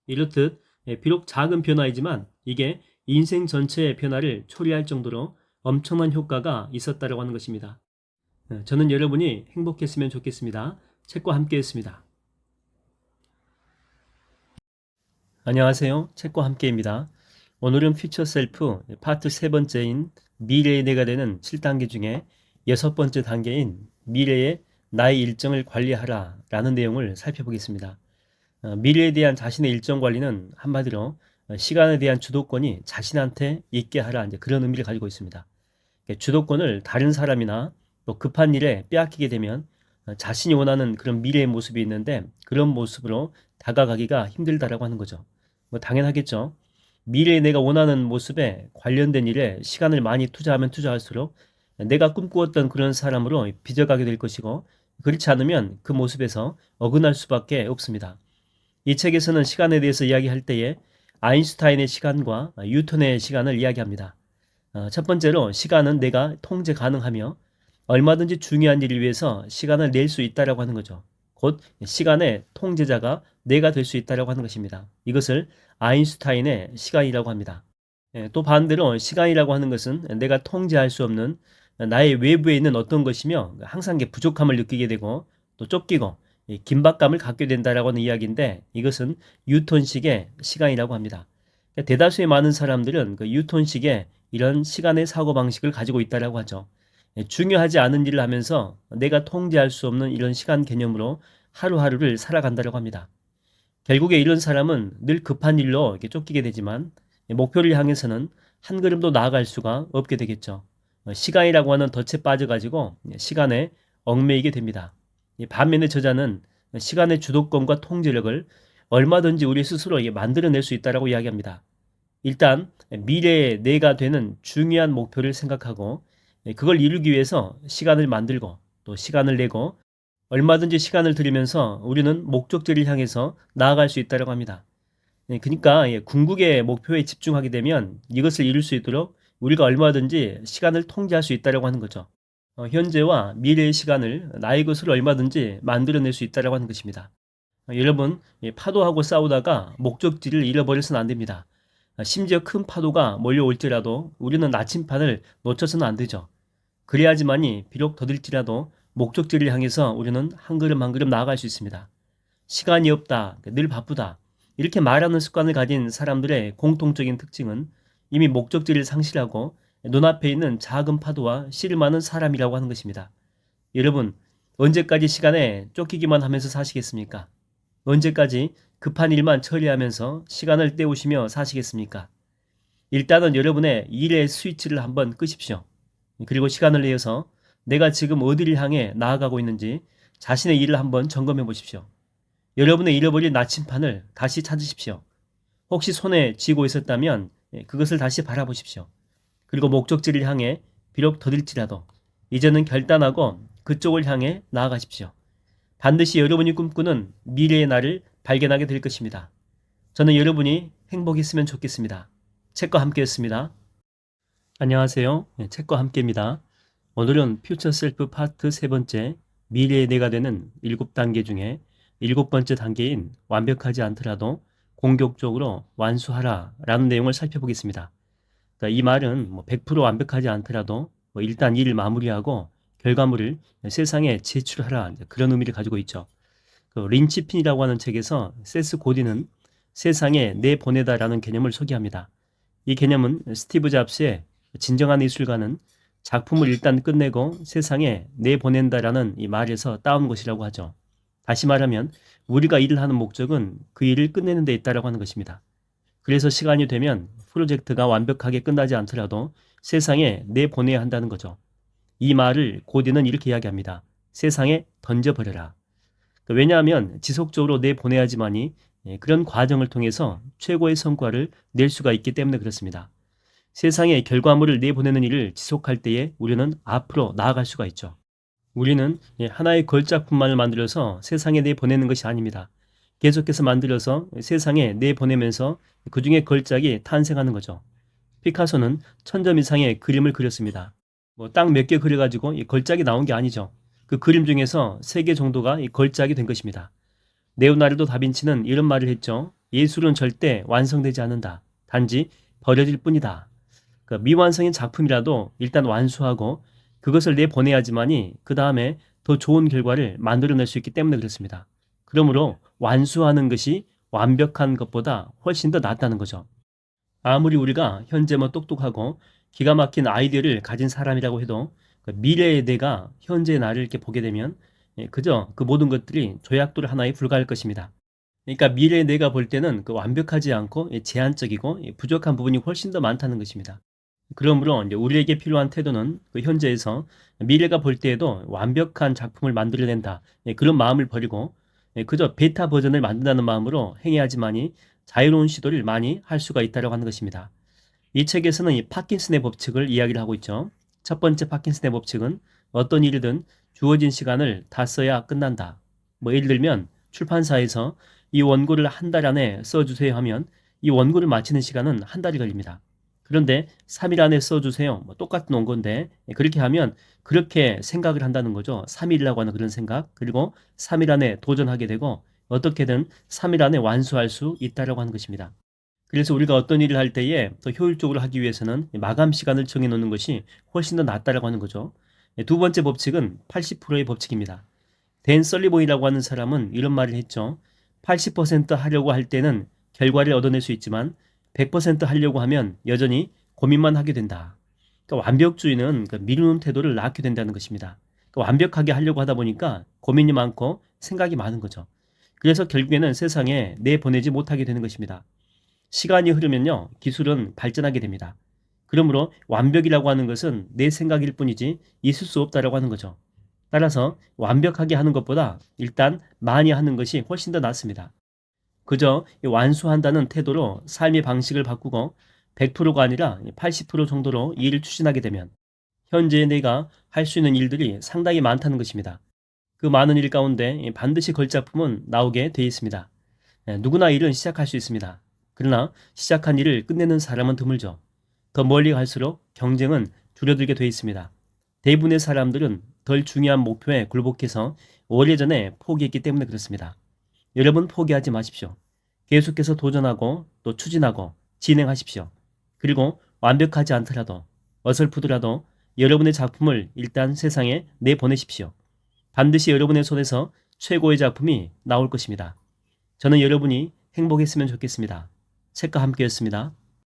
이렇듯 비록 작은 변화이지만 이게 인생 전체의 변화를 초래할 정도로 엄청난 효과가 있었다고 하는 것입니다. 저는 여러분이 행복했으면 좋겠습니다. 책과 함께했습니다. 안녕하세요. 책과 함께입니다. 오늘은 퓨처 셀프 파트 세 번째인 미래의 내가 되는 7단계 중에 6번째 단계인 미래의 나의 일정을 관리하라 라는 내용을 살펴보겠습니다. 미래에 대한 자신의 일정 관리는 한마디로 시간에 대한 주도권이 자신한테 있게 하라 이제 그런 의미를 가지고 있습니다. 주도권을 다른 사람이나 또 급한 일에 빼앗기게 되면 자신이 원하는 그런 미래의 모습이 있는데 그런 모습으로 다가가기가 힘들다라고 하는 거죠. 뭐 당연하겠죠. 미래에 내가 원하는 모습에 관련된 일에 시간을 많이 투자하면 투자할수록 내가 꿈꾸었던 그런 사람으로 빚어가게 될 것이고 그렇지 않으면 그 모습에서 어긋날 수밖에 없습니다. 이 책에서는 시간에 대해서 이야기할 때에 아인슈타인의 시간과 뉴턴의 시간을 이야기합니다. 첫 번째로 시간은 내가 통제 가능하며 얼마든지 중요한 일을 위해서 시간을 낼 수 있다라고 하는 거죠. 곧 시간의 통제자가 내가 될 수 있다라고 하는 것입니다. 이것을 아인슈타인의 시간이라고 합니다. 또 반대로 시간이라고 하는 것은 내가 통제할 수 없는 나의 외부에 있는 어떤 것이며 항상 부족함을 느끼게 되고 또 쫓기고 긴박감을 갖게 된다라고 하는 이야기인데, 이것은 뉴턴식의 시간이라고 합니다. 대다수의 많은 사람들은 그 뉴턴식의 이런 시간의 사고방식을 가지고 있다라고 하죠. 중요하지 않은 일을 하면서 내가 통제할 수 없는 이런 시간 개념으로 하루하루를 살아간다라고 합니다. 결국에 이런 사람은 늘 급한 일로 이렇게 쫓기게 되지만 목표를 향해서는 한 걸음도 나아갈 수가 없게 되겠죠. 시간이라고 하는 덫에 빠져가지고 시간에 얽매이게 됩니다. 반면에 저자는 시간의 주도권과 통제력을 얼마든지 우리 스스로 만들어낼 수 있다고 이야기합니다. 일단 미래의 내가 되는 중요한 목표를 생각하고 그걸 이루기 위해서 시간을 만들고 또 시간을 내고 얼마든지 시간을 들이면서 우리는 목적지를 향해서 나아갈 수 있다고 합니다. 그러니까 궁극의 목표에 집중하게 되면 이것을 이룰 수 있도록 우리가 얼마든지 시간을 통제할 수 있다고 하는 거죠. 현재와 미래의 시간을 나의 것으로 얼마든지 만들어낼 수 있다고 하는 것입니다. 여러분, 파도하고 싸우다가 목적지를 잃어버려서는 안 됩니다. 심지어 큰 파도가 몰려올지라도 우리는 나침판을 놓쳐서는 안 되죠. 그래야지만이 비록 더딜지라도 목적지를 향해서 우리는 한 걸음 한 걸음 나아갈 수 있습니다. 시간이 없다, 늘 바쁘다, 이렇게 말하는 습관을 가진 사람들의 공통적인 특징은 이미 목적지를 상실하고 눈앞에 있는 작은 파도와 씨름하는 사람이라고 하는 것입니다. 여러분, 언제까지 시간에 쫓기기만 하면서 사시겠습니까? 언제까지 급한 일만 처리하면서 시간을 때우시며 사시겠습니까? 일단은 여러분의 일의 스위치를 한번 끄십시오. 그리고 시간을 내어서 내가 지금 어디를 향해 나아가고 있는지 자신의 일을 한번 점검해 보십시오. 여러분의 잃어버린 나침판을 다시 찾으십시오. 혹시 손에 쥐고 있었다면 그것을 다시 바라보십시오. 그리고 목적지를 향해 비록 더딜지라도 이제는 결단하고 그쪽을 향해 나아가십시오. 반드시 여러분이 꿈꾸는 미래의 나를 발견하게 될 것입니다. 저는 여러분이 행복했으면 좋겠습니다. 책과 함께였습니다. 안녕하세요. 책과 함께입니다. 오늘은 퓨처 셀프 파트 세 번째, 미래의 내가 되는 7단계 중에 7번째 단계인 완벽하지 않더라도 공격적으로 완수하라 라는 내용을 살펴보겠습니다. 그러니까 이 말은 100% 완벽하지 않더라도 일단 일을 마무리하고 결과물을 세상에 제출하라, 그런 의미를 가지고 있죠. 그 린치핀이라고 하는 책에서 세스 고딘은 세상에 내보내다라는 개념을 소개합니다. 이 개념은 스티브 잡스의 진정한 예술가는 작품을 일단 끝내고 세상에 내보낸다라는 이 말에서 따온 것이라고 하죠. 다시 말하면 우리가 일을 하는 목적은 그 일을 끝내는 데 있다라고 하는 것입니다. 그래서 시간이 되면 프로젝트가 완벽하게 끝나지 않더라도 세상에 내보내야 한다는 거죠. 이 말을 고딘은 이렇게 이야기합니다. 세상에 던져버려라. 왜냐하면 지속적으로 내보내야지만이 그런 과정을 통해서 최고의 성과를 낼 수가 있기 때문에 그렇습니다. 세상에 결과물을 내보내는 일을 지속할 때에 우리는 앞으로 나아갈 수가 있죠. 우리는 하나의 걸작품만을 만들어서 세상에 내보내는 것이 아닙니다. 계속해서 만들어서 세상에 내보내면서 그 중에 걸작이 탄생하는 거죠. 피카소는 1000점 이상의 그림을 그렸습니다. 딱 몇 개 그려가지고 걸작이 나온 게 아니죠. 그 그림 중에서 3개 정도가 걸작이 된 것입니다. 레오나르도 다빈치는 이런 말을 했죠. 예술은 절대 완성되지 않는다. 단지 버려질 뿐이다. 미완성인 작품이라도 일단 완수하고 그것을 내보내야지만이 그 다음에 더 좋은 결과를 만들어낼 수 있기 때문에 그렇습니다. 그러므로 완수하는 것이 완벽한 것보다 훨씬 더 낫다는 거죠. 아무리 우리가 현재 똑똑하고 기가 막힌 아이디어를 가진 사람이라고 해도 미래의 내가 현재의 나를 이렇게 보게 되면 그저 그 모든 것들이 조약돌 하나에 불과할 것입니다. 그러니까 미래의 내가 볼 때는 완벽하지 않고 제한적이고 부족한 부분이 훨씬 더 많다는 것입니다. 그러므로 이제 우리에게 필요한 태도는 현재에서 미래가 볼 때에도 완벽한 작품을 만들어낸다, 그런 마음을 버리고 그저 베타 버전을 만든다는 마음으로 행해야지만이 자유로운 시도를 많이 할 수가 있다고 하는 것입니다. 이 책에서는 이 파킨슨의 법칙을 이야기를 하고 있죠. 첫 번째 파킨슨의 법칙은 어떤 일이든 주어진 시간을 다 써야 끝난다. 예를 들면 출판사에서 이 원고를 한 달 안에 써주세요 하면 이 원고를 마치는 시간은 한 달이 걸립니다. 그런데 3일 안에 써주세요. 뭐 똑같은 원고인데 그렇게 하면 그렇게 생각을 한다는 거죠. 3일이라고 하는 그런 생각. 그리고 3일 안에 도전하게 되고 어떻게든 3일 안에 완수할 수 있다라고 하는 것입니다. 그래서 우리가 어떤 일을 할 때에 더 효율적으로 하기 위해서는 마감 시간을 정해 놓는 것이 훨씬 더 낫다라고 하는 거죠. 두 번째 법칙은 80%의 법칙입니다. 댄 설리본이라고 하는 사람은 이런 말을 했죠. 80% 하려고 할 때는 결과를 얻어낼 수 있지만 100% 하려고 하면 여전히 고민만 하게 된다. 그러니까 완벽주의는 미루는 태도를 낳게 된다는 것입니다. 그러니까 완벽하게 하려고 하다 보니까 고민이 많고 생각이 많은 거죠. 그래서 결국에는 세상에 내보내지 못하게 되는 것입니다. 시간이 흐르면요, 기술은 발전하게 됩니다. 그러므로 완벽이라고 하는 것은 내 생각일 뿐이지 있을 수 없다라고 하는 거죠. 따라서 완벽하게 하는 것보다 일단 많이 하는 것이 훨씬 더 낫습니다. 그저 완수한다는 태도로 삶의 방식을 바꾸고 100%가 아니라 80% 정도로 일을 추진하게 되면 현재 내가 할 수 있는 일들이 상당히 많다는 것입니다. 그 많은 일 가운데 반드시 걸작품은 나오게 되어 있습니다. 누구나 일은 시작할 수 있습니다. 그러나 시작한 일을 끝내는 사람은 드물죠. 더 멀리 갈수록 경쟁은 줄어들게 되어 있습니다. 대부분의 사람들은 덜 중요한 목표에 굴복해서 오래전에 포기했기 때문에 그렇습니다. 여러분 포기하지 마십시오. 계속해서 도전하고 또 추진하고 진행하십시오. 그리고 완벽하지 않더라도 어설프더라도 여러분의 작품을 일단 세상에 내보내십시오. 반드시 여러분의 손에서 최고의 작품이 나올 것입니다. 저는 여러분이 행복했으면 좋겠습니다. 책과 함께였습니다.